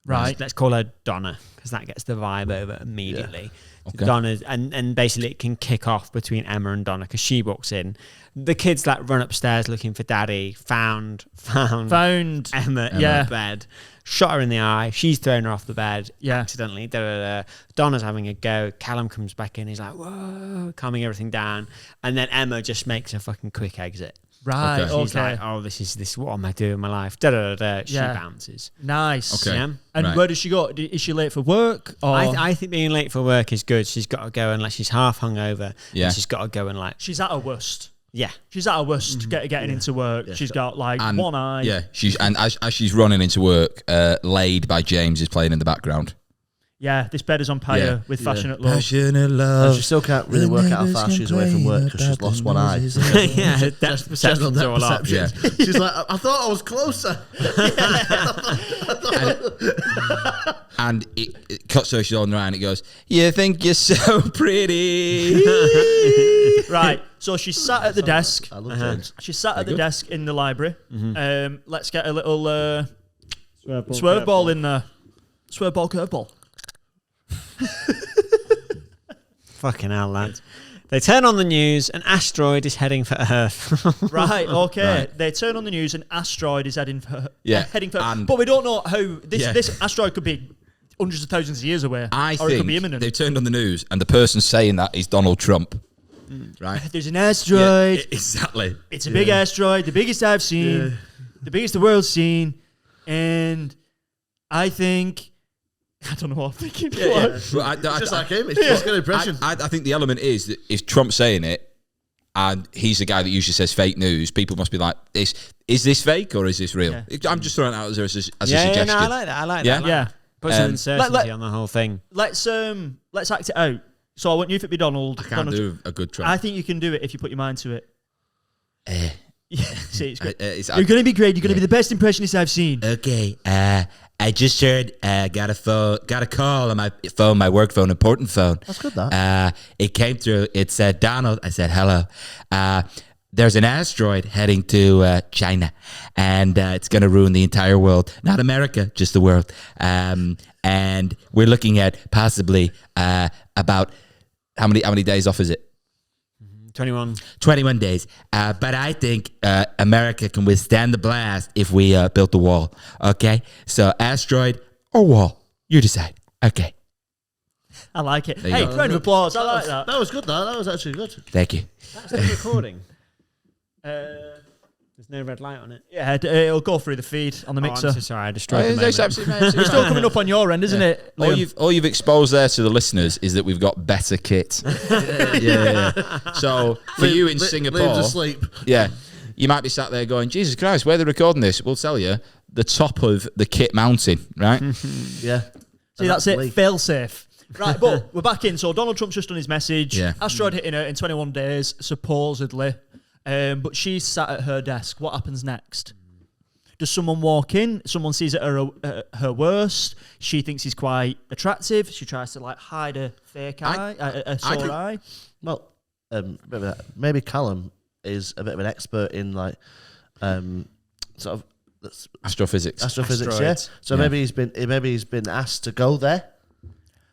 Speaker 1: Right.
Speaker 5: Let's call her Donna, because that gets the vibe over immediately.
Speaker 2: Okay.
Speaker 5: Donna's and basically it can kick off between Emma and Donna, because she walks in. The kids like run upstairs looking for Daddy. Found Emma in the bed. Shot her in the eye. She's thrown her off the bed accidentally. Donna's having a go. Callum comes back in. He's like, whoa, calming everything down. And then Emma just makes a fucking quick exit.
Speaker 1: Right.
Speaker 2: Okay.
Speaker 5: She's like, oh, this is what am I doing in my life? She bounces.
Speaker 1: Nice.
Speaker 2: Okay.
Speaker 5: Yeah.
Speaker 1: And where does she go? Is she late for work? Or?
Speaker 5: I think being late for work is good. She's got to go and she's half hungover.
Speaker 2: Yeah.
Speaker 5: And she's got to go and
Speaker 1: she's at her worst.
Speaker 5: Yeah.
Speaker 1: She's at her worst getting into work. She's got one eye.
Speaker 2: Yeah. As she's running into work, Laid by James is playing in the background.
Speaker 1: Yeah, this bed is on fire with Passionate Love.
Speaker 2: Passionate love.
Speaker 3: And she still can't really work out how far she's away from work because she's lost one eye.
Speaker 5: Yeah, depth perception's all off.
Speaker 2: Yeah.
Speaker 3: She's like, I thought I was closer.
Speaker 2: And it cuts her shoulder around and it goes, you think you're so pretty.
Speaker 1: Right, so she's sat at the desk.
Speaker 3: I love James.
Speaker 1: She's sat at the desk in the library. Let's get a little swerve ball in there. Swerve ball, curveball.
Speaker 5: Fucking hell, lads. They turn on the news, an asteroid is heading for Earth.
Speaker 1: Right, okay.
Speaker 2: Right.
Speaker 1: They turn on the news, an asteroid is heading for Earth. But we don't know how this asteroid could be hundreds of thousands of years away.
Speaker 2: I
Speaker 1: or
Speaker 2: think
Speaker 1: it could be imminent.
Speaker 2: they've turned on the news and the person saying that is Donald Trump. Right?
Speaker 1: There's an asteroid.
Speaker 2: Yeah, exactly.
Speaker 1: It's a big asteroid, the biggest I've seen, the biggest the world's seen, and I think... I don't know what I'm thinking.
Speaker 2: Well,
Speaker 3: Just like him, it's just a good impression.
Speaker 2: I think the element is that if Trump's saying it, and he's the guy that usually says fake news, people must be like, is this fake or is this real? Yeah. I'm just throwing it out as a suggestion.
Speaker 5: Yeah, no, I like that.
Speaker 1: Yeah.
Speaker 5: Put some uncertainty on the whole thing.
Speaker 1: Let's act it out. So I want you to be Donald.
Speaker 2: I can't do a good Trump.
Speaker 1: I think you can do it if you put your mind to it. Yeah, see, it's great.
Speaker 2: You're
Speaker 1: going to be great. You're going to be the best impressionist I've seen.
Speaker 2: Okay, I just heard, got a call on my phone, my work phone, important phone.
Speaker 3: That's good, that.
Speaker 2: It came through. It said, Donald. I said, hello. There's an asteroid heading to China, and it's going to ruin the entire world. Not America, just the world. And we're looking at possibly about how many days off is it? 21 days. But I think America can withstand the blast if we built the wall. Okay? So asteroid or wall. You decide. Okay.
Speaker 1: I like it. Hey, round of applause. I like that.
Speaker 3: That was good, though. That was actually good.
Speaker 2: Thank you.
Speaker 5: That's the recording. There's no red light on it.
Speaker 1: Yeah, it'll go through the feed on the mixer.
Speaker 5: I'm so sorry, I destroyed the moment.
Speaker 1: It's still coming up on your end, isn't it?
Speaker 2: All you've exposed there to the listeners is that we've got better kit. Yeah. So for you in Singapore,
Speaker 3: leave asleep.
Speaker 2: Yeah, you might be sat there going, Jesus Christ, where are they recording this? We'll tell you, the top of the kit mountain, right?
Speaker 3: Yeah.
Speaker 1: See, that's it. Fail safe. Right, but we're back in. So Donald Trump's just done his message.
Speaker 2: Yeah.
Speaker 1: Asteroid hitting her in 21 days, supposedly. But she's sat at her desk. What happens next? Does someone walk in? Someone sees it at her worst. She thinks he's quite attractive. She tries to hide a fake eye, a sore eye.
Speaker 3: Well, maybe Callum is a bit of an expert in sort of
Speaker 2: astrophysics.
Speaker 3: Astrophysics, yeah. So maybe he's been asked to go there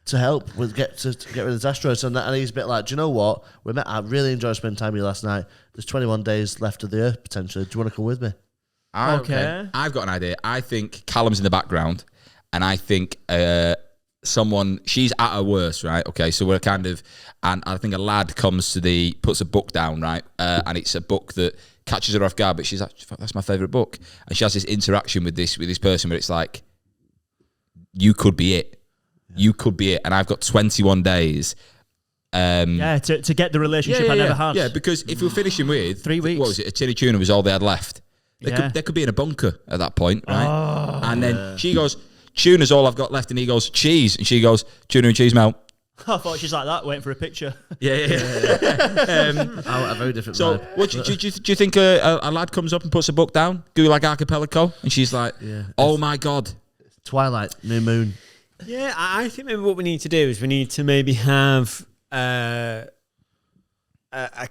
Speaker 3: to help with get rid of this asteroid, and he's a bit like, do you know what? I really enjoyed spending time with you last night. There's 21 days left of the Earth potentially. Do you want to come with me?
Speaker 1: Okay.
Speaker 2: I've got an idea. I think Callum's in the background, and I think she's at her worst, right? Okay, so we're and I think a lad puts a book down, right? And it's a book that catches her off guard, but she's like, fuck, that's my favourite book. And she has this interaction with this person where it's like, you could be it. You could be it, and I've got 21 days.
Speaker 1: To get the relationship I never had.
Speaker 2: Yeah, because if we're finishing with
Speaker 1: 3 weeks,
Speaker 2: what was it? A tin of tuna was all they had left. They could be in a bunker at that point, right?
Speaker 1: Oh,
Speaker 2: and then she goes, "Tuna's all I've got left," and he goes, "Cheese," and she goes, "Tuna and cheese melt."
Speaker 1: I thought she's like that, waiting for a picture.
Speaker 2: Yeah.
Speaker 3: A very different.
Speaker 2: So, what do you think? A lad comes up and puts a book down, Gulag Archipelago, and she's like, "Oh my god,
Speaker 3: Twilight, New Moon."
Speaker 5: Yeah, I think maybe what we need to do is we need to maybe have a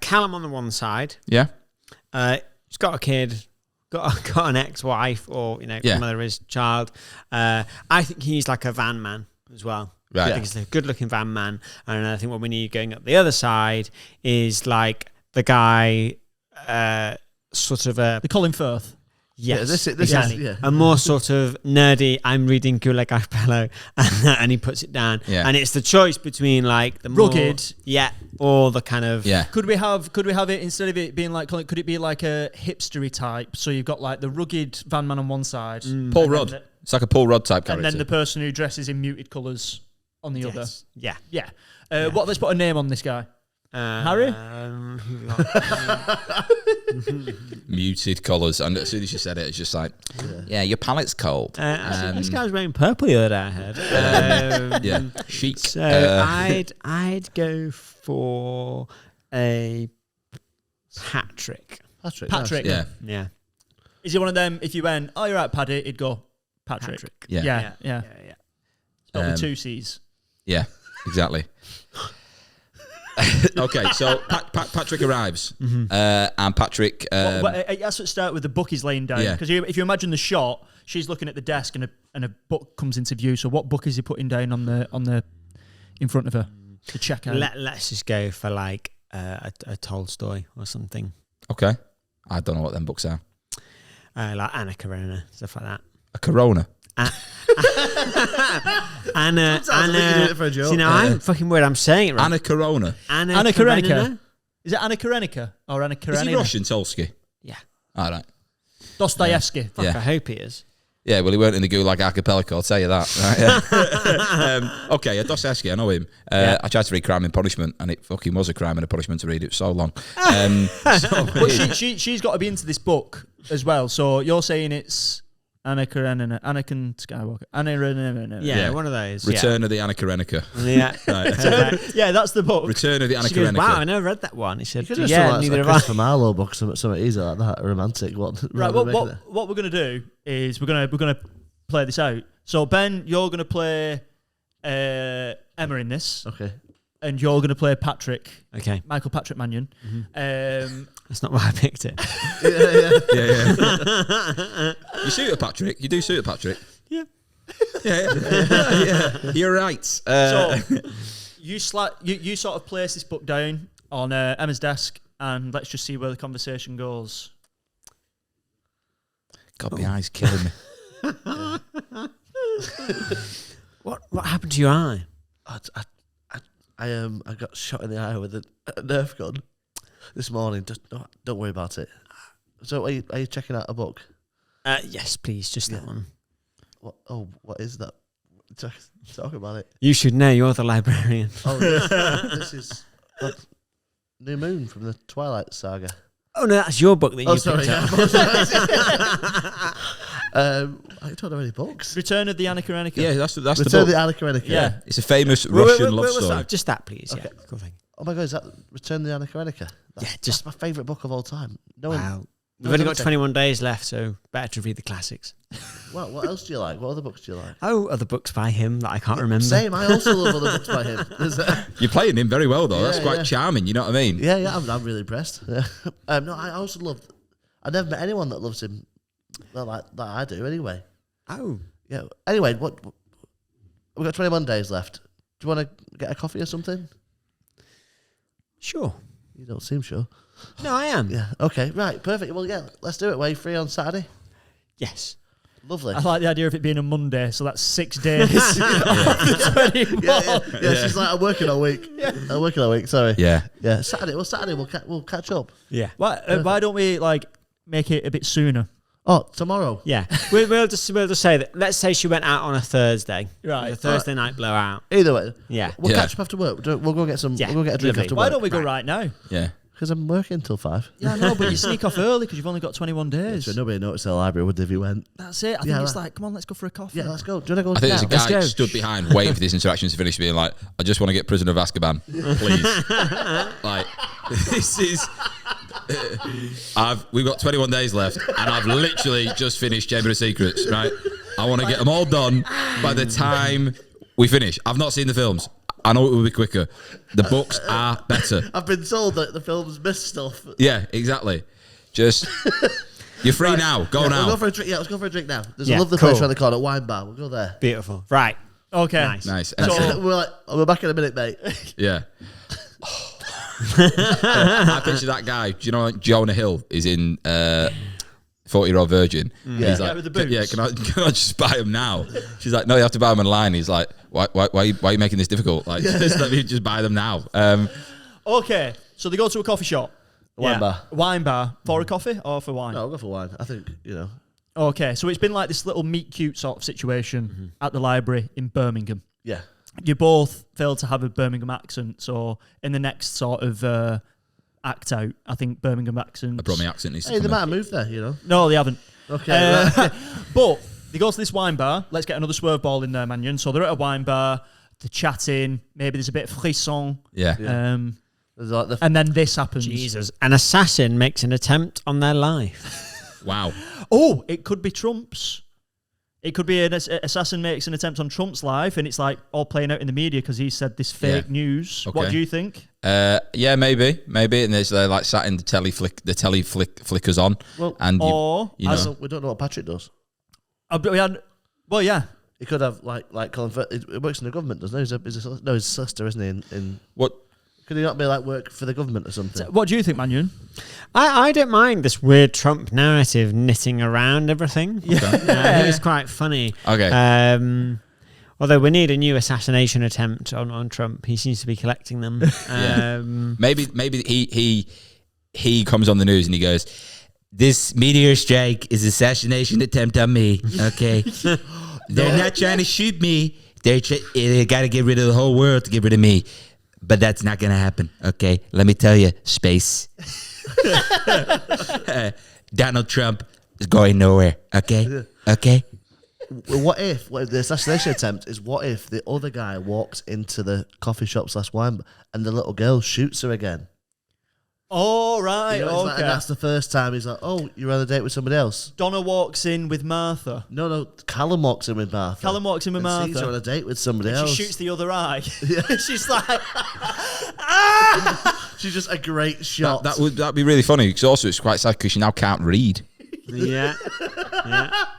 Speaker 5: Callum on the one side.
Speaker 2: Yeah.
Speaker 5: He's got a kid, got an ex-wife or mother of his child. I think he's like a van man as well.
Speaker 2: Right.
Speaker 5: I think he's a good-looking van man, and I think what we need going up the other side is like the guy, sort of a
Speaker 1: the Colin Firth.
Speaker 5: Yes,
Speaker 3: this
Speaker 5: exactly.
Speaker 3: is
Speaker 5: A more sort of nerdy. I'm reading Gulag Archipelago, and he puts it down.
Speaker 2: Yeah.
Speaker 5: And it's the choice between like the
Speaker 1: rugged,
Speaker 5: or the kind of
Speaker 1: Could we have it instead of it being like Colin? Could it be like a hipstery type? So you've got like the rugged van man on one side,
Speaker 2: Paul Rudd. It's like a Paul Rudd type character.
Speaker 1: and then the person who dresses in muted colours on the other.
Speaker 5: Yeah.
Speaker 1: What? Let's put a name on this guy. Harry?
Speaker 2: Muted colours. And as soon as you said it, it's just like, your palette's cold.
Speaker 5: This guy was wearing purple the other day, I heard.
Speaker 2: Chic.
Speaker 5: So I'd go for a Patrick.
Speaker 1: Patrick.
Speaker 2: Yeah.
Speaker 5: Yeah.
Speaker 1: Is he one of them? If you went, oh, you're right, Paddy, he'd go Patrick.
Speaker 2: Yeah.
Speaker 1: Spelled with 2 C's.
Speaker 2: Yeah, exactly. Okay, so Patrick arrives, and Patrick.
Speaker 1: It has to start with the book he's laying down. Because if you imagine the shot, she's looking at the desk and a book comes into view. So what book is he putting down on the in front of her to check out?
Speaker 5: Let's just go for like a Tolstoy or something.
Speaker 2: Okay, I don't know what them books are.
Speaker 5: Like Anna Karenina, stuff like that.
Speaker 2: A Corona.
Speaker 5: Anna.
Speaker 3: For a joke.
Speaker 5: See, now I'm fucking weird. I'm saying it right.
Speaker 2: Anna Corona.
Speaker 1: Anna Karenina. Is it Anna Karenina or Anna Karenina?
Speaker 2: Is he Russian, Tolsky?
Speaker 5: Yeah.
Speaker 2: All right.
Speaker 1: Dostoevsky.
Speaker 5: Fuck, I hope he is.
Speaker 2: Yeah, well, he weren't in the Gulag Archipelago, I'll tell you that. Right? Okay, Dostoevsky, I know him. I tried to read Crime and Punishment, and it fucking was a crime and a punishment to read it. It was so long.
Speaker 1: But she's got to be into this book as well. So you're saying it's Anna Karenina, Anakin Skywalker, Anna Karenina.
Speaker 5: Yeah, one of those.
Speaker 2: Return of the Anna Karenina.
Speaker 5: Yeah.
Speaker 2: Right.
Speaker 1: Yeah, that's the book.
Speaker 2: Return of the Anna
Speaker 5: She goes,
Speaker 2: Karenina.
Speaker 5: wow, I never read that one. He said,
Speaker 3: You could
Speaker 5: yeah,
Speaker 3: just
Speaker 5: neither
Speaker 3: a
Speaker 5: have I.
Speaker 3: Christopher Marlowe book, something easy like that, a romantic one.
Speaker 1: Right. What we're gonna do is we're gonna play this out. So Ben, you're gonna play Emma in this.
Speaker 3: Okay.
Speaker 1: And you're going to play Patrick.
Speaker 5: Okay.
Speaker 1: Michael Patrick Mannion.
Speaker 5: That's not why I picked it.
Speaker 2: Yeah. You suit a Patrick. You do suit a Patrick.
Speaker 5: Yeah.
Speaker 2: Yeah. You're right.
Speaker 1: So you sort of place this book down on Emma's desk, and let's just see where the conversation goes.
Speaker 2: God, my eyes killing me.
Speaker 5: What happened to your eye?
Speaker 3: I got shot in the eye with a Nerf gun this morning. Just don't worry about it. So are you checking out a book?
Speaker 5: Yes, please, just that one.
Speaker 3: What is that? Talk about it.
Speaker 5: You should know. You're the librarian.
Speaker 3: Oh, this is New Moon from the Twilight Saga.
Speaker 5: Oh no, that's your book that you
Speaker 3: sorry.
Speaker 5: picked up.
Speaker 3: I don't know any books.
Speaker 1: Return of the Anna Karenina.
Speaker 2: Yeah, that's the
Speaker 3: Return
Speaker 2: book.
Speaker 3: of the Anna Karenina.
Speaker 1: Yeah.
Speaker 2: It's a famous Russian love
Speaker 5: what's
Speaker 2: story.
Speaker 5: that? Just that, please.
Speaker 3: Okay.
Speaker 5: Yeah, cool thing.
Speaker 3: Oh my God, is that Return of the Anna Karenina? That's my favourite book of all time.
Speaker 5: Wow. We've only got 21 days left, so better to read the classics.
Speaker 3: Well, what else do you like? What other books do you like?
Speaker 5: Oh, other books by him that I can't remember.
Speaker 3: Same. I also love other books by him.
Speaker 2: You're playing him very well, though.
Speaker 3: Yeah,
Speaker 2: That's quite charming. You know what I mean?
Speaker 3: Yeah. I'm really impressed. No, I also love. I never met anyone that loves him like that. I do anyway.
Speaker 5: Oh.
Speaker 3: Yeah. Anyway, we've got 21 days left. Do you want to get a coffee or something?
Speaker 5: Sure.
Speaker 3: You don't seem sure.
Speaker 5: No, I am.
Speaker 3: Yeah. Okay. Right. Perfect. Well, yeah. Let's do it. Were you free on Saturday?
Speaker 5: Yes.
Speaker 3: Lovely.
Speaker 1: I like the idea of it being a Monday, so that's 6 days. Of the 21.
Speaker 3: Yeah. She's like, I'm working all week. I'm working all week. Sorry.
Speaker 2: Yeah.
Speaker 3: Yeah. Saturday. Well, Saturday we'll catch up.
Speaker 5: Yeah.
Speaker 1: Why don't we make it a bit sooner?
Speaker 3: Oh, tomorrow.
Speaker 5: Yeah. we'll just say that. Let's say she went out on a Thursday.
Speaker 1: Right.
Speaker 5: A Thursday night blowout.
Speaker 3: Either way.
Speaker 5: Yeah.
Speaker 3: We'll catch up after work. We'll go get some.
Speaker 5: Yeah.
Speaker 3: We'll go get a drink
Speaker 5: Lovely.
Speaker 3: after
Speaker 1: Why
Speaker 3: work.
Speaker 1: don't we go right now?
Speaker 2: Yeah.
Speaker 3: Because I'm working till 5.
Speaker 1: Yeah, I know, but you sneak off early because you've only got 21 days.
Speaker 3: So nobody noticed the library would if you went.
Speaker 1: That's it. I think it's like, come on, let's go for a coffee.
Speaker 3: Yeah, let's go. Do you want
Speaker 2: I
Speaker 3: to
Speaker 2: think
Speaker 3: go
Speaker 2: there's a
Speaker 3: now?
Speaker 2: guy stood behind waiting for this interaction to finish, being like, I just want to get Prisoner of Azkaban, please. Like, this is... we've got 21 days left, and I've literally just finished Chamber of Secrets, right? I want to get them all done by the time we finish. I've not seen the films. I know it will be quicker. The books are better.
Speaker 3: I've been told that the films miss stuff.
Speaker 2: Yeah, exactly. Just... You're free now. Go now.
Speaker 3: We'll go for a drink. Yeah, let's go for a drink now. There's
Speaker 5: Yeah,
Speaker 3: a lovely
Speaker 5: cool.
Speaker 3: place around the corner, wine bar. We'll go there.
Speaker 5: Beautiful. Right.
Speaker 1: Okay.
Speaker 2: Nice.
Speaker 3: So we're like, we're back in a minute, mate.
Speaker 2: Yeah. I picture that guy. Do you know Jonah Hill is in 40-Year-Old Virgin?
Speaker 3: Yeah.
Speaker 2: He's
Speaker 1: Yeah,
Speaker 2: like,
Speaker 1: with the boots.
Speaker 2: yeah, can I just buy him now? She's like, no, you have to buy them online. He's like, why are you making this difficult? Like, just let me just buy them now.
Speaker 1: Okay. So they go to a coffee shop.
Speaker 3: Wine bar.
Speaker 1: Wine bar for a coffee or for wine?
Speaker 3: No, I'll go for wine. I think,
Speaker 1: Okay, so it's been like this little meet cute sort of situation at the library in Birmingham.
Speaker 3: Yeah.
Speaker 1: You both failed to have a Birmingham accent, so in the next sort of act out, I think Birmingham accent.
Speaker 2: I brought my accent. Needs to
Speaker 3: Hey, they
Speaker 2: come
Speaker 3: might
Speaker 2: in.
Speaker 3: have moved there,
Speaker 1: No, they haven't.
Speaker 3: Okay. Right.
Speaker 1: But they go to this wine bar. Let's get another swerve ball in there, Mannion. So they're at a wine bar, they're chatting, maybe there's a bit of frisson.
Speaker 2: Yeah.
Speaker 3: There's like
Speaker 1: And then this happens.
Speaker 5: Jesus. An assassin makes an attempt on their life.
Speaker 2: Wow.
Speaker 1: Oh, it could be Trump's. It could be an assassin makes an attempt on Trump's life, and it's like all playing out in the media because he said this fake news.
Speaker 2: Okay.
Speaker 1: What do you think?
Speaker 2: Yeah, maybe. And there's like sat in the telly flickers on.
Speaker 3: Well,
Speaker 2: and
Speaker 1: we
Speaker 3: don't know what Patrick does.
Speaker 1: Well, yeah.
Speaker 3: He could have like Colin. It works in the government, doesn't he? He's a solicitor, isn't he? In
Speaker 2: what?
Speaker 3: Could he not be like work for the government or something?
Speaker 1: What do you think, Mannion?
Speaker 5: I don't mind this weird Trump narrative knitting around everything.
Speaker 1: Yeah.
Speaker 5: I think it's quite funny.
Speaker 2: Okay.
Speaker 5: Although we need a new assassination attempt on Trump. He seems to be collecting them.
Speaker 2: Maybe he comes on the news and he goes, "This meteor strike is assassination attempt on me." Okay. They're not trying to shoot me. They got to get rid of the whole world to get rid of me. But that's not going to happen, okay? Let me tell you, space. Donald Trump is going nowhere, okay? Okay?
Speaker 3: What if the assassination attempt is what if the other guy walks into the coffee shop / wine bar and the little girl shoots her again?
Speaker 1: Oh, right,
Speaker 3: It's
Speaker 1: okay.
Speaker 3: like, and that's the first time he's like, oh, you're on a date with somebody else?
Speaker 1: Donna walks in with Martha.
Speaker 3: No, Callum walks in with Martha.
Speaker 1: Callum walks in with
Speaker 3: and
Speaker 1: Martha.
Speaker 3: sees her on a date with somebody
Speaker 1: And
Speaker 3: else.
Speaker 1: she shoots the other eye. She's like,
Speaker 3: She's just a great shot.
Speaker 2: That'd be really funny because also it's quite sad because she now can't read.
Speaker 5: Yeah.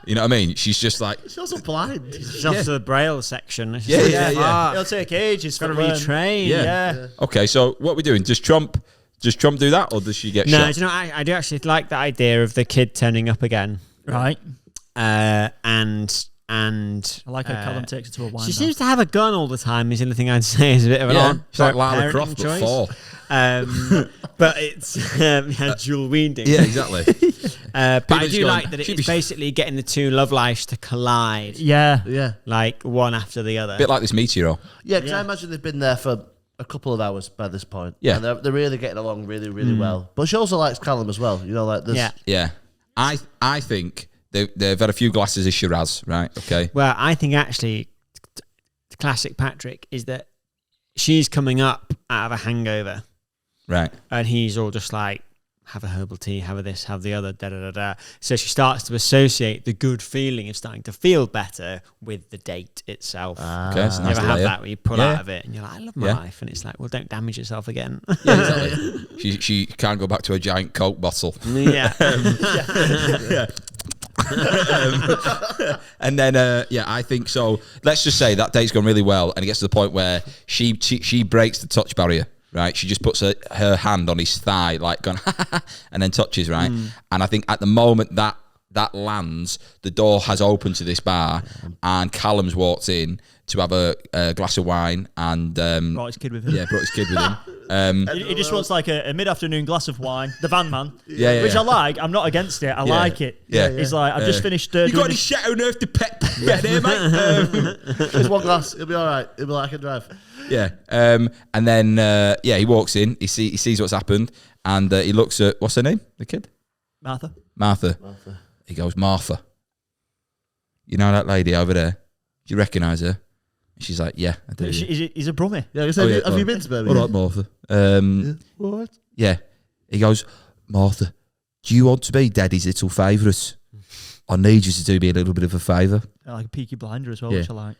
Speaker 2: You know what I mean? She's just like,
Speaker 3: She's also blind.
Speaker 5: She's off to the Braille section. It's
Speaker 2: Yeah,
Speaker 5: just
Speaker 2: yeah,
Speaker 5: like,
Speaker 2: yeah.
Speaker 1: it'll take ages
Speaker 5: Got to
Speaker 1: to learn.
Speaker 5: retrain.
Speaker 1: Yeah.
Speaker 2: okay, so what are we doing? Does Trump do that or does she get
Speaker 5: No,
Speaker 2: shot?
Speaker 5: do you know, I do actually like the idea of the kid turning up again.
Speaker 1: Right.
Speaker 5: And
Speaker 1: I like how Callum takes it to a wine
Speaker 5: she
Speaker 1: bar.
Speaker 5: seems to have a gun all the time. Is the only thing I'd say is a bit of an
Speaker 2: Yeah,
Speaker 5: odd
Speaker 2: she's like Lara
Speaker 5: parenting
Speaker 2: Croft, but
Speaker 5: choice.
Speaker 2: four.
Speaker 5: But it's dual wielding.
Speaker 2: Yeah, exactly.
Speaker 5: But I
Speaker 2: just
Speaker 5: do
Speaker 2: going,
Speaker 5: like that
Speaker 2: she'd
Speaker 5: it's
Speaker 2: be-
Speaker 5: basically getting the two love lives to collide,
Speaker 1: Yeah.
Speaker 3: Yeah.
Speaker 5: like one after the other.
Speaker 2: A bit like this meteor.
Speaker 3: Yeah, because I imagine they've been there for a couple of hours by this point.
Speaker 2: Yeah.
Speaker 3: And they're really getting along really, really well. But she also likes Callum as well. Like this.
Speaker 5: Yeah.
Speaker 2: Yeah. I think they've had a few glasses of Shiraz, right? Okay.
Speaker 5: Well, I think actually, the classic Patrick is that she's coming up out of a hangover,
Speaker 2: Right.
Speaker 5: and he's all just like, have a herbal tea, have a this, have the other, da da da da. So she starts to associate the good feeling of starting to feel better with the date itself.
Speaker 2: Okay, that's a
Speaker 5: You
Speaker 2: nice
Speaker 5: ever have
Speaker 2: layer.
Speaker 5: that where you pull
Speaker 2: Yeah.
Speaker 5: out of it and you're like, I love my
Speaker 2: Yeah.
Speaker 5: life, and it's like, well, don't damage yourself again.
Speaker 2: Yeah, exactly. she can't go back to a giant Coke bottle.
Speaker 5: Yeah.
Speaker 2: And then, I think so. Let's just say that date's gone really well, and it gets to the point where she breaks the touch barrier. Right, she just puts her hand on his thigh, like going, and then touches. Right, and I think at the moment that lands, the door has opened to this bar, and Callum's walked in to have a glass of wine, and
Speaker 1: Brought his kid with him.
Speaker 2: yeah, brought his kid with him.
Speaker 1: He just wants like a mid-afternoon glass of wine. The van man.
Speaker 2: Yeah,
Speaker 1: Which
Speaker 2: yeah.
Speaker 1: I like. I'm not against it. I like it.
Speaker 2: Yeah.
Speaker 1: He's like, I've just finished
Speaker 2: You
Speaker 1: doing
Speaker 2: got any
Speaker 1: this-
Speaker 2: Chateau Nerf to pet there, mate?
Speaker 3: Just one glass. It'll be all right. It'll be like I can drive.
Speaker 2: Yeah, and then he walks in. He sees what's happened, and he looks at what's her name? The kid,
Speaker 1: Martha.
Speaker 2: He goes, Martha. You know that lady over there? Do you recognise her? She's like, yeah, I do.
Speaker 1: He's a brummie.
Speaker 3: Yeah, have you been to Birmingham?
Speaker 2: All right, Martha.
Speaker 3: What?
Speaker 2: Yeah. He goes, Martha, do you want to be Daddy's little favourite? I need you to do me a little bit of a favour.
Speaker 1: Like a Peaky Blinder as well,
Speaker 2: Yeah.
Speaker 1: which I like.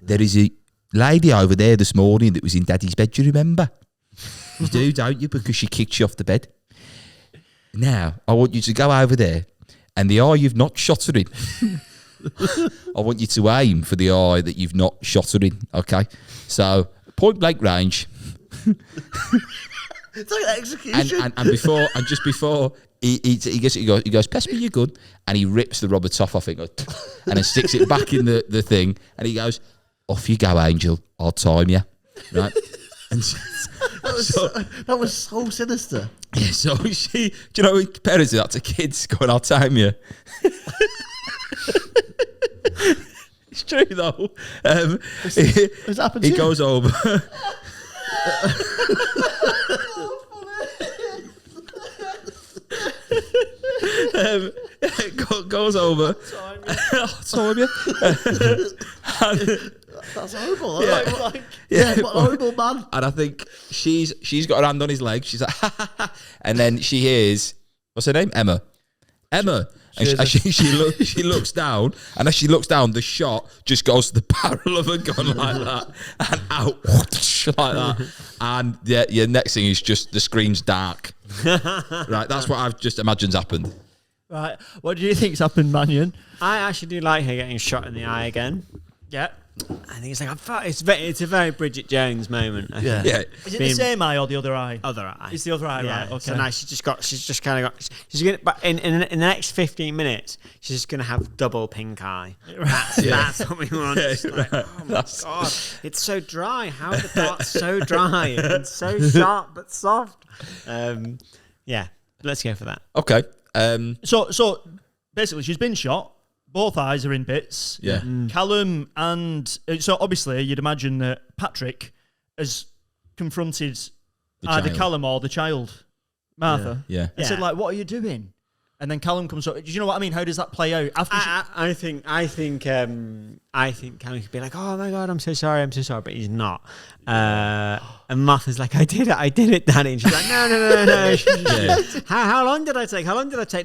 Speaker 2: There is a lady over there this morning that was in Daddy's bed. Do you remember? You do, don't you? Because she kicked you off the bed. Now, I want you to go over there and the eye you've not shot her in. I want you to aim for the eye that you've not shot her in. Okay, so point blank range.
Speaker 3: It's like an execution.
Speaker 2: And just before he goes, pass me your gun, and he rips the rubber top off it, and then sticks it back in the thing, and he goes, off you go, Angel. I'll time you, right? And
Speaker 3: that was so sinister.
Speaker 2: Yeah, so do you know, comparing that to kids going, I'll time you. It's true though. He goes over. Goes over. Time you.
Speaker 3: That's horrible.
Speaker 2: Yeah,
Speaker 3: what a horrible man.
Speaker 2: And I think she's got her hand on his leg. She's like, ha, ha, ha. And then she hears, what's her name? Emma. And she looks down, and as she looks down, the shot just goes to the barrel of a gun like that, and out like that. And yeah, next thing is just the screen's dark. Right, that's what I've just imagined happened.
Speaker 1: Right, what do you think's happened, Mannion?
Speaker 5: I actually do like her getting shot in the eye again.
Speaker 1: Yeah.
Speaker 5: I think it's a very Bridget Jones moment.
Speaker 2: Yeah.
Speaker 1: Is it the same eye or the other eye?
Speaker 5: Other eye.
Speaker 1: It's the other eye, right? Okay.
Speaker 5: So now she's gonna. But in the next 15 minutes, she's just gonna have double pink eye. That's what we want. Oh my god, it's so dry. How are the darts so dry and so sharp but soft? Yeah, let's go for that.
Speaker 2: Okay.
Speaker 1: So basically, she's been shot. Both eyes are in bits.
Speaker 2: Yeah.
Speaker 1: Callum and... So obviously, you'd imagine that Patrick has confronted either Callum or the child, Martha.
Speaker 2: Yeah.
Speaker 1: And said, like, what are you doing? And then Callum comes up. Do you know what I mean? How does that play out? After
Speaker 5: I think Callum could be like, oh my god, I'm so sorry, but he's not. And Martha's like, I did it, Daddy. And she's like, no. How long did I take?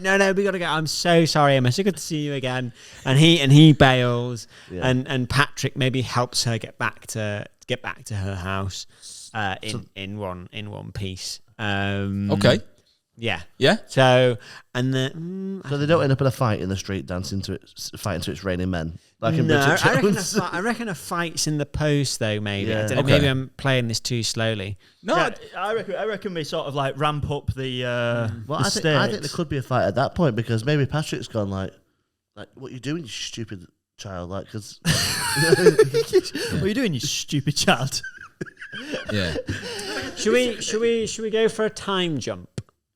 Speaker 5: No, we gotta go. I'm so sorry, Emma. So good to see you again. And he bails, and Patrick maybe helps her get back to her house in one piece.
Speaker 2: Okay.
Speaker 5: Yeah. So and
Speaker 3: so they don't end up in a fight in the street, fighting to its raining men. Like in Bridget Jones.
Speaker 5: I reckon a fight's in the post though. Maybe
Speaker 3: Yeah.
Speaker 5: I don't know, maybe I'm playing this too slowly.
Speaker 1: No, yeah, I reckon we sort of like ramp up the.
Speaker 3: Well, I think there could be a fight at that point because maybe Patrick's gone like what are you doing, you stupid child? Like, because
Speaker 1: what are you doing, you stupid child?
Speaker 2: Yeah.
Speaker 5: Should we go for a time jump?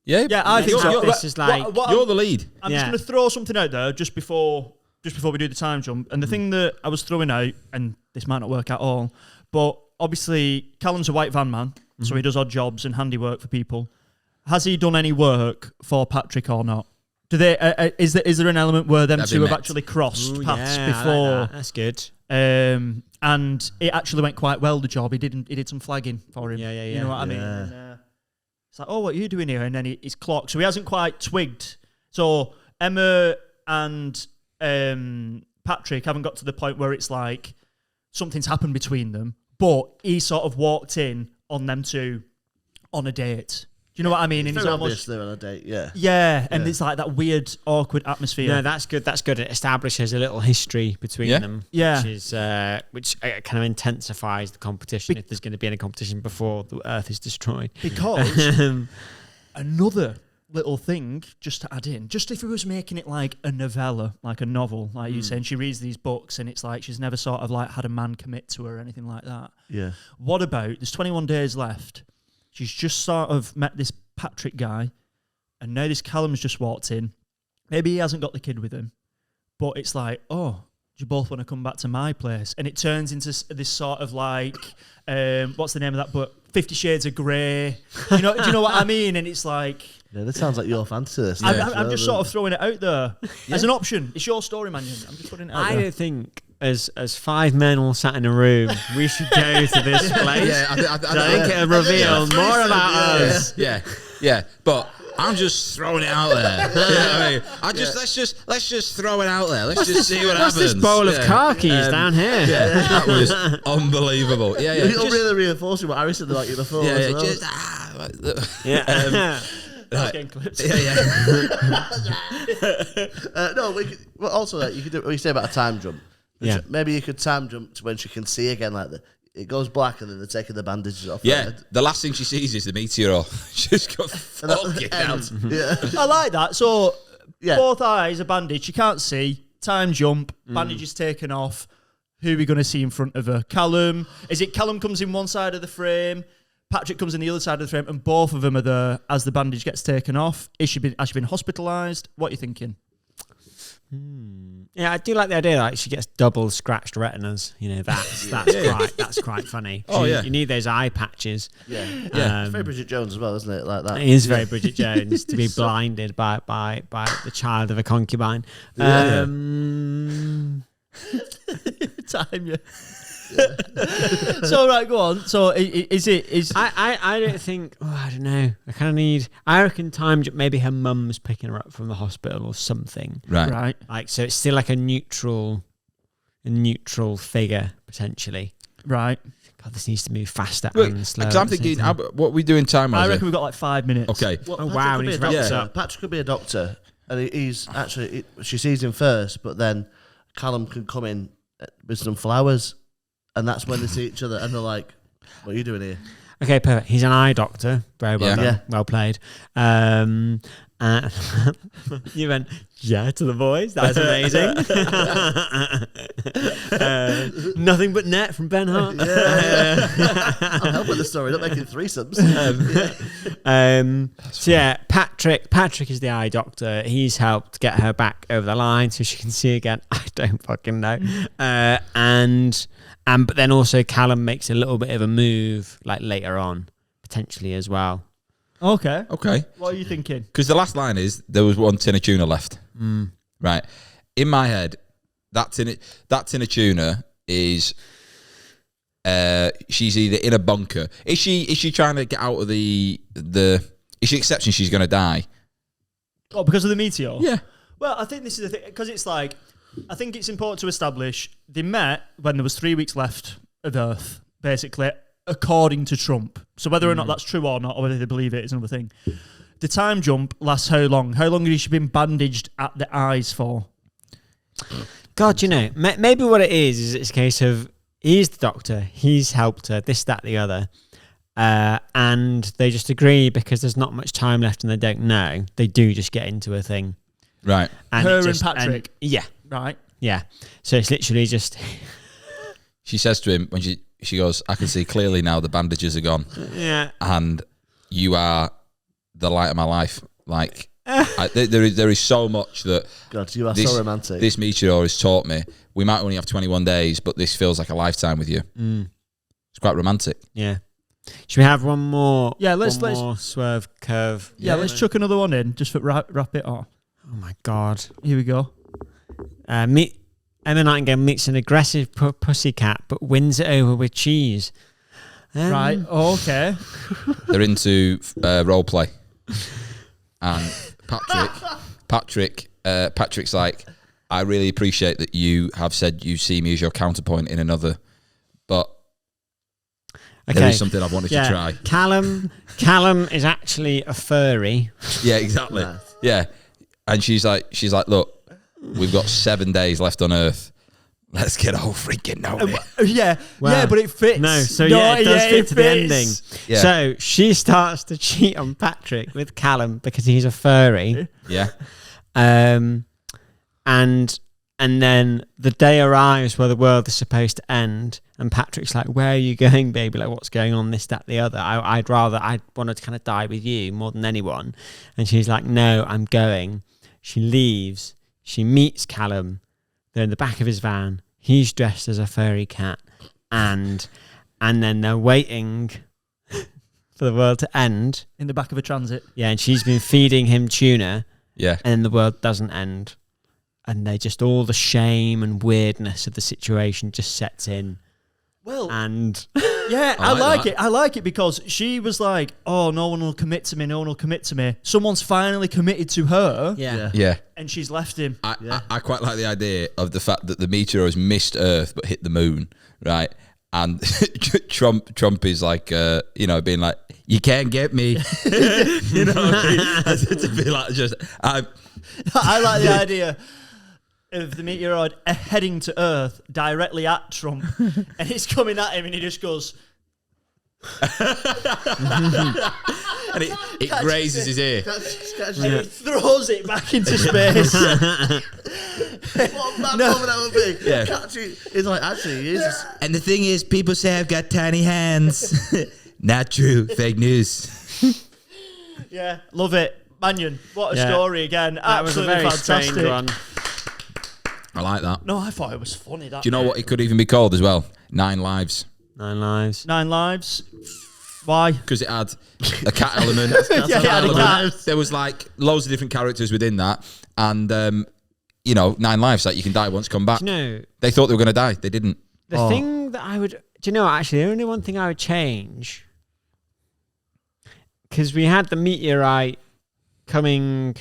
Speaker 2: Yeah,
Speaker 1: I think so.
Speaker 5: This is like
Speaker 2: you're the lead.
Speaker 1: I'm just going to throw something out there just before we do the time jump. And the thing that I was throwing out, and this might not work at all, but obviously Callum's a white van man, so he does odd jobs and handiwork for people. Has he done any work for Patrick or not? Do they? Is there an element where them two have actually crossed paths before?
Speaker 5: Like that. That's good.
Speaker 1: And it actually went quite well. The job he did some flagging for him.
Speaker 5: Yeah.
Speaker 1: You know what I mean? And, it's like, oh, what are you doing here? And then he's clocked. So he hasn't quite twigged. So Emma and Patrick haven't got to the point where it's like something's happened between them. But he sort of walked in on them two on a date. Do you know what I mean?
Speaker 3: It's
Speaker 1: and he's
Speaker 3: almost they're on a date, yeah.
Speaker 1: Yeah, and it's like that weird, awkward atmosphere.
Speaker 5: No, that's good. That's good. It establishes a little history between them.
Speaker 1: Yeah.
Speaker 5: Which kind of intensifies the competition if there's going to be any competition before the Earth is destroyed.
Speaker 1: Because another little thing, just to add in, just if he was making it like a novella, like a novel, like you saying, she reads these books and it's like she's never sort of like had a man commit to her or anything like that.
Speaker 3: Yeah.
Speaker 1: What about, there's 21 days left. She's just sort of met this Patrick guy, and now this Callum's just walked in. Maybe he hasn't got the kid with him, but it's like, oh, do you both want to come back to my place? And it turns into this sort of like, what's the name of that book? 50 Shades of Grey. Do you know what I mean? And it's like...
Speaker 3: Yeah, this sounds like your fantasy.
Speaker 1: I'm just sort of throwing it out there as an option. It's your story, man. I'm just putting it out there.
Speaker 5: I don't think... As 5 men all sat in a room, we should go to this place.
Speaker 2: Yeah, I
Speaker 5: think it'll reveal more about us.
Speaker 2: Yeah. But I'm just throwing it out there. You know what I mean? Let's just throw it out there. Let's just see what happens.
Speaker 5: What's this bowl of car keys down here?
Speaker 2: Yeah, that was unbelievable. Yeah.
Speaker 3: You're really reinforcing what Harry said about you before.
Speaker 1: That's getting clipped.
Speaker 3: No, well, also you could do what you say about a time jump.
Speaker 5: Yeah.
Speaker 3: Maybe you could time jump to when she can see again, like it goes black and then they're taking the bandages off.
Speaker 2: Yeah, the last thing she sees is the meteor. She's got fucking out.
Speaker 3: Yeah.
Speaker 1: I like that. So both eyes are bandaged. She can't see. Time jump. Bandages taken off. Who are we going to see in front of her? Callum. Is it Callum comes in one side of the frame? Patrick comes in the other side of the frame, and both of them are there as the bandage gets taken off. Has she been hospitalised? What are you thinking?
Speaker 5: Yeah, I do like the idea that she gets double scratched retinas. You know, that's quite funny.
Speaker 2: Oh, yeah.
Speaker 5: You need those eye patches.
Speaker 3: Yeah. It's very Bridget Jones as well, isn't it? Like that.
Speaker 5: It is very Bridget Jones to be blinded by the child of a concubine.
Speaker 1: Time you. So right, go on. So is
Speaker 5: I don't think. Oh, I don't know. I reckon time jump. Maybe her mum's picking her up from the hospital or something.
Speaker 2: Right.
Speaker 5: Like, so it's still like a neutral figure potentially.
Speaker 1: Right.
Speaker 5: God, this needs to move faster and slower.
Speaker 2: Because I'm thinking, what we do in time?
Speaker 1: I reckon we've got like 5 minutes.
Speaker 2: Okay.
Speaker 3: Well,
Speaker 5: Oh, wow,
Speaker 3: Patrick could be a
Speaker 5: and he's
Speaker 3: doctor. Patrick could be a doctor, and he's actually she sees him first, but then Callum can come in with some flowers, and that's when they see each other, and they're like, "What are you doing here?"
Speaker 5: Okay, perfect. He's an eye doctor. Very well done.
Speaker 3: Yeah.
Speaker 5: Well played. You went, yeah, to the boys. That's amazing. Nothing but net from Ben Hart.
Speaker 3: I'm helping the story, not making threesomes.
Speaker 5: So yeah, Patrick is the eye doctor. He's helped get her back over the line so she can see again. I don't fucking know. But then also Callum makes a little bit of a move like later on, potentially as well.
Speaker 1: Okay.
Speaker 2: What
Speaker 1: are you thinking?
Speaker 2: Because the last line is there was one tin of tuna left. Right. In my head, that tin of tuna is she's either in a bunker. Is she trying to get out of the is she accepting she's going to die?
Speaker 1: Oh, because of the meteor?
Speaker 2: Yeah.
Speaker 1: Well, I think this is the thing, because it's like, I think it's important to establish they met when there was 3 weeks left of Earth, basically, according to Trump. So whether or not that's true or not, or whether they believe it is another thing. The time jump lasts how long? How long has she been bandaged at the eyes for?
Speaker 5: God, you know, maybe what it is it's a case of he's the doctor, he's helped her, this, that, the other, and they just agree because there's not much time left and they don't know. They do just get into a thing.
Speaker 2: Right.
Speaker 1: And Patrick?
Speaker 5: Yeah.
Speaker 1: Right.
Speaker 5: Yeah. So it's literally just...
Speaker 2: She says to him when she goes, I can see clearly now the bandages are gone.
Speaker 5: Yeah.
Speaker 2: And you are the light of my life. Like, there is so much that...
Speaker 3: God, you are so romantic.
Speaker 2: This meteor has taught me. We might only have 21 days, but this feels like a lifetime with you. It's quite romantic.
Speaker 5: Yeah. Should we have one more?
Speaker 1: Yeah, let's
Speaker 5: swerve curve.
Speaker 1: Yeah, let's chuck another one in just for wrap it off.
Speaker 5: Oh my God.
Speaker 1: Here we go.
Speaker 5: Emma Nightingale meets an aggressive pussycat but wins it over with cheese.
Speaker 1: Right. Oh, okay.
Speaker 2: They're into role play, and Patrick's like, I really appreciate that you have said you see me as your counterpoint in another, but there is something I've wanted to try.
Speaker 5: Callum is actually a furry.
Speaker 2: Yeah, exactly. Yeah, and she's like, look, we've got 7 days left on Earth. Let's get all freaking over it.
Speaker 1: Yeah, but it fits.
Speaker 5: It does fit to the ending.
Speaker 2: Yeah.
Speaker 5: So she starts to cheat on Patrick with Callum because he's a furry.
Speaker 2: Yeah.
Speaker 5: And then the day arrives where the world is supposed to end, and Patrick's like, "Where are you going, baby? Like, what's going on? This, that, the other. I'd want to kind of die with you more than anyone." And she's like, "No, I'm going." She leaves. She meets Callum. They're in the back of his van. He's dressed as a furry cat, and then they're waiting for the world to end
Speaker 1: in the back of a transit.
Speaker 5: Yeah, and she's been feeding him tuna.
Speaker 2: Yeah,
Speaker 5: and the world doesn't end, and they just all the shame and weirdness of the situation just sets in.
Speaker 1: Well,
Speaker 5: and
Speaker 1: yeah, I like it. I like it because she was like, "Oh, no one will commit to me. No one will commit to me." Someone's finally committed to her.
Speaker 2: Yeah.
Speaker 1: And she's left him.
Speaker 2: I quite like the idea of the fact that the meteor has missed Earth but hit the moon, right? and Trump is like, being like, you can't get me. You know, to be like,
Speaker 1: I like the idea of the meteoroid heading to Earth directly at Trump, and it's coming at him, and he just goes.
Speaker 2: And it grazes his ear.
Speaker 1: And he throws it back into space.
Speaker 3: What that moment that would be?
Speaker 2: Yeah.
Speaker 3: It's like, actually, he is.
Speaker 2: And the thing is, people say I've got tiny hands. Not true. Fake news.
Speaker 1: Yeah, love it. Mannion, what a
Speaker 5: Yeah.
Speaker 1: story again.
Speaker 5: That was a
Speaker 1: Absolutely
Speaker 5: very
Speaker 1: fantastic.
Speaker 5: strange one.
Speaker 2: I like that.
Speaker 1: No, I thought it was funny. That
Speaker 2: Do you know what it could even be called as well? 9 Lives.
Speaker 5: 9 lives.
Speaker 1: 9 lives. Why?
Speaker 2: Because it had a cat element.
Speaker 1: Yeah, it had a cat.
Speaker 2: There was like loads of different characters within that. And, 9 lives. Like you can die once, come back.
Speaker 5: Do you know,
Speaker 2: They thought they were going to die. They didn't.
Speaker 5: the thing that I would... Do you know, actually, the only one thing I would change... Because we had the meteorite coming...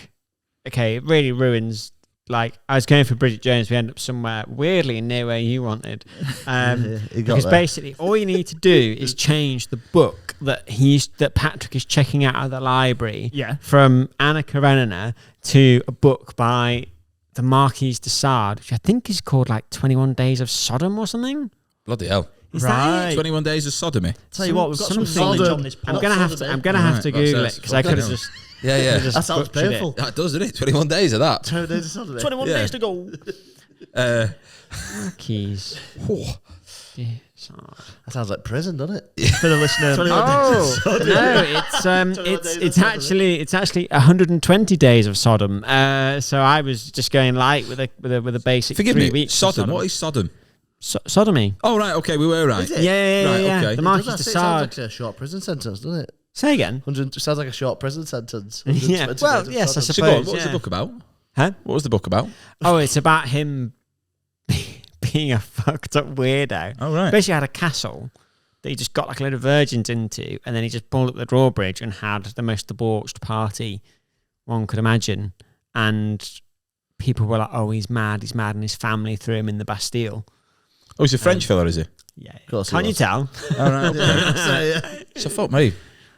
Speaker 5: Okay, it really ruins... Like, I was going for Bridget Jones. We end up somewhere weirdly near where you wanted. Because basically, all you need to do is change the book that Patrick is checking out of the library from Anna Karenina to a book by the Marquise de Sade, which I think is called like 21 Days of Sodom or something.
Speaker 2: Bloody hell.
Speaker 5: Is that it?
Speaker 2: 21 Days of Sodomy.
Speaker 1: Tell you what, we've got some
Speaker 5: something-
Speaker 1: knowledge on this.
Speaker 5: I'm gonna have to Google it because I could have just.
Speaker 2: Yeah.
Speaker 3: That sounds
Speaker 5: butchered it.
Speaker 3: painful.
Speaker 2: That does, doesn't it? 21 days of that.
Speaker 3: 2 days of Saturday.
Speaker 1: 21 days to go.
Speaker 5: Marquise de Sade.
Speaker 3: That sounds like prison, doesn't it?
Speaker 1: For the listener.
Speaker 5: Oh no, it's actually 120 days of Sodom. So I was just going light with a basic.
Speaker 2: Forgive
Speaker 5: 3
Speaker 2: me.
Speaker 5: weeks of
Speaker 2: Sodom. What is Sodom?
Speaker 5: Sodomy?
Speaker 2: Oh, right. Okay, we were right.
Speaker 5: Yeah.
Speaker 2: okay.
Speaker 5: The
Speaker 3: It
Speaker 5: Marquis de
Speaker 3: sounds
Speaker 5: Sade.
Speaker 3: like a short prison sentence, doesn't it?
Speaker 5: Say again.
Speaker 3: 100 sounds like a short prison sentence.
Speaker 5: Yeah.
Speaker 3: 120
Speaker 5: Well,
Speaker 3: days of
Speaker 5: yes, I
Speaker 3: Sodom.
Speaker 2: So go on,
Speaker 5: suppose.
Speaker 2: what was the book about?
Speaker 5: Huh?
Speaker 2: What was the book about?
Speaker 5: Oh, it's about him being a fucked up weirdo.
Speaker 2: Oh, right.
Speaker 5: Basically, had a castle that he just got like a load of virgins into, and then he just pulled up the drawbridge and had the most debauched party one could imagine. And people were like, "Oh, he's mad," and his family threw him in the Bastille.
Speaker 2: Oh, he's a French fella, is he?
Speaker 5: Yeah,
Speaker 3: course he
Speaker 5: can't you
Speaker 3: was.
Speaker 5: tell?
Speaker 2: Oh, right. Okay. So fuck me.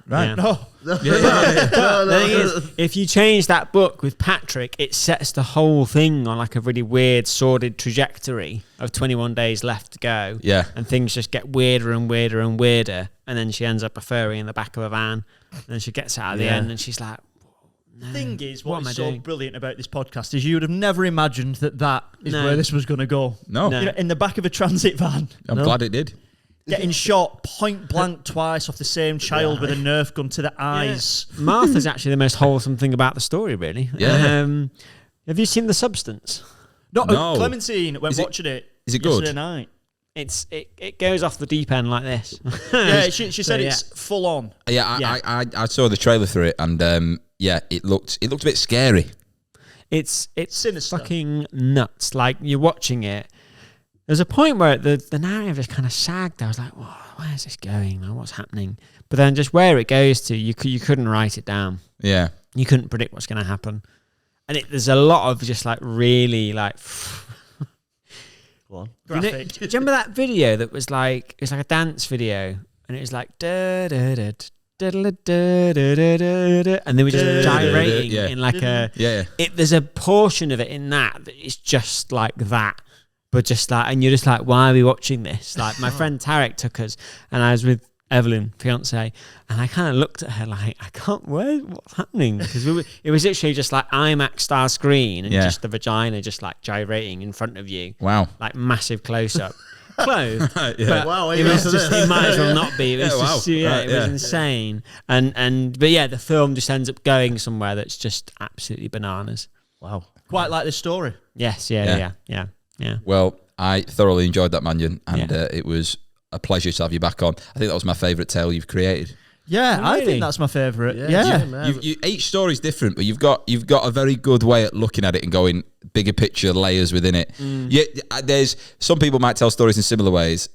Speaker 2: Right.
Speaker 5: Yeah.
Speaker 1: No.
Speaker 5: The thing is, if you change that book with Patrick, it sets the whole thing on like a really weird, sordid trajectory of 21 days left to go.
Speaker 2: Yeah.
Speaker 5: And things just get weirder and weirder and weirder. And then she ends up a furry in the back of a van. And then she gets out at the end and she's like, no,
Speaker 1: Thing is,
Speaker 5: what am
Speaker 1: what
Speaker 5: I
Speaker 1: is so
Speaker 5: doing?
Speaker 1: brilliant about this podcast is you would have never imagined that is
Speaker 5: No.
Speaker 1: where this was going to go.
Speaker 2: No.
Speaker 5: No.
Speaker 1: You know, in the back of a transit van,
Speaker 2: I'm glad it did.
Speaker 1: getting shot point blank twice off the same child with a Nerf gun to the eyes.
Speaker 5: Martha's actually the most wholesome thing about the story, really.
Speaker 2: Yeah.
Speaker 5: Have you seen The Substance?
Speaker 2: No.
Speaker 1: Clementine went
Speaker 2: Is it-
Speaker 1: watching it.
Speaker 2: is it good?
Speaker 1: Yesterday night.
Speaker 5: It goes off the deep end like this.
Speaker 1: Yeah, she said
Speaker 5: yeah.
Speaker 1: it's full on.
Speaker 2: Yeah,
Speaker 5: Yeah.
Speaker 2: I saw the trailer for it, and it looked a bit scary.
Speaker 5: It's
Speaker 1: Sinister.
Speaker 5: fucking nuts. Like, you're watching it. There's a point where the narrative just kind of sagged. I was like, "Whoa, where's this going? Like, what's happening?" But then just where it goes to, you couldn't write it down.
Speaker 2: Yeah.
Speaker 5: You couldn't predict what's going to happen. And there's a lot of just like really like.
Speaker 3: Go on.
Speaker 5: You know,
Speaker 1: Graphic.
Speaker 5: do you remember that video that was like, it's like a dance video, and it was like da da da da da da da da da, and they were just gyrating
Speaker 2: Yeah.
Speaker 5: in like a.
Speaker 2: Yeah.
Speaker 5: There's a portion of it in that is just like that, but just like, and you're just like, why are we watching this? Like, my friend Tarek took us, and I was with Evelyn, fiance, and I kind of looked at her like, I can't. What's happening? Because it was literally just like IMAX style screen and just the vagina just like gyrating in front of you.
Speaker 2: Wow.
Speaker 5: Like massive close up. Clothed,
Speaker 2: Yeah.
Speaker 5: but
Speaker 3: Wow,
Speaker 5: it was just, it might as well not be. It was
Speaker 2: Yeah, wow.
Speaker 5: just, yeah,
Speaker 2: Right,
Speaker 5: it was
Speaker 2: yeah.
Speaker 5: insane. But yeah, the film just ends up going somewhere that's just absolutely bananas.
Speaker 3: Wow.
Speaker 1: Quite like this story.
Speaker 5: Yes,
Speaker 2: Yeah.
Speaker 5: yeah.
Speaker 2: Well, I thoroughly enjoyed that, Mannion, and
Speaker 5: Yeah.
Speaker 2: it was a pleasure to have you back on. I think that was my favourite tale you've created.
Speaker 1: Yeah, I
Speaker 5: Really?
Speaker 1: think that's my favourite.
Speaker 3: Yeah,
Speaker 1: Yeah.
Speaker 3: man.
Speaker 2: Each story's different, but you've got a very good way at looking at it and going bigger picture layers within it. Yeah, there's some people might tell stories in similar ways.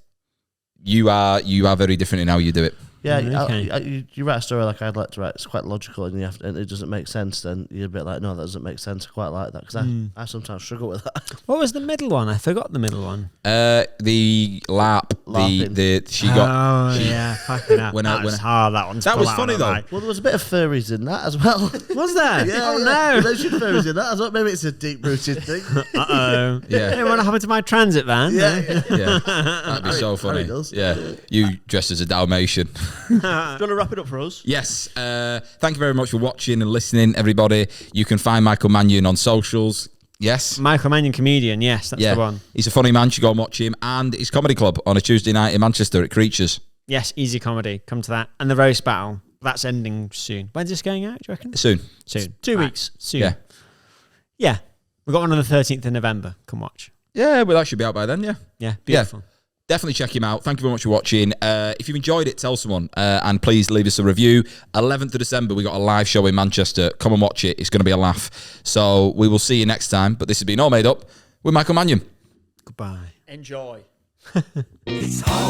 Speaker 2: You are very different in how you do it.
Speaker 3: Yeah,
Speaker 5: Okay.
Speaker 3: you write a story like I'd like to write. It's quite logical, and and it doesn't make sense. Then you're a bit like, no, that doesn't make sense. I quite like that because I sometimes struggle with that.
Speaker 5: What was the middle one? I forgot the middle one.
Speaker 2: The LARP. She got.
Speaker 5: Yeah, fucking hell. That was hard. That one.
Speaker 2: That was funny though.
Speaker 3: Well, there was a bit of furries in that as well.
Speaker 5: Was there?
Speaker 3: Yeah,
Speaker 5: no.
Speaker 3: There's furries in that. I thought maybe it's a deep-rooted thing.
Speaker 5: Uh-oh.
Speaker 2: Yeah.
Speaker 5: Hey, what happened to my transit van?
Speaker 3: Yeah.
Speaker 2: That'd be so funny. Yeah, you dressed as a Dalmatian.
Speaker 1: Do you want to wrap it up for us?
Speaker 2: Yes. Thank you very much for watching and listening, everybody. You can find Michael Mannion on socials. Yes.
Speaker 5: Michael Mannion, comedian. Yes, that's the one.
Speaker 2: He's a funny man. You should go and watch him. And his comedy club on a Tuesday night in Manchester at Creatures.
Speaker 5: Yes, easy comedy. Come to that. And the roast battle. That's ending soon. When's this going out, do you reckon?
Speaker 2: Soon.
Speaker 5: 2 weeks. Soon.
Speaker 2: Yeah.
Speaker 5: Yeah. We've got one on the 13th of November. Come watch.
Speaker 2: Yeah, well, that should be out by then, yeah.
Speaker 5: Yeah, beautiful.
Speaker 2: Yeah. Definitely check him out. Thank you very much for watching. If you've enjoyed it, tell someone. And please leave us a review. 11th of December, we got a live show in Manchester. Come and watch it. It's going to be a laugh. So we will see you next time. But this has been All Made Up with Michael Mannion.
Speaker 5: Goodbye.
Speaker 1: Enjoy.
Speaker 4: It's all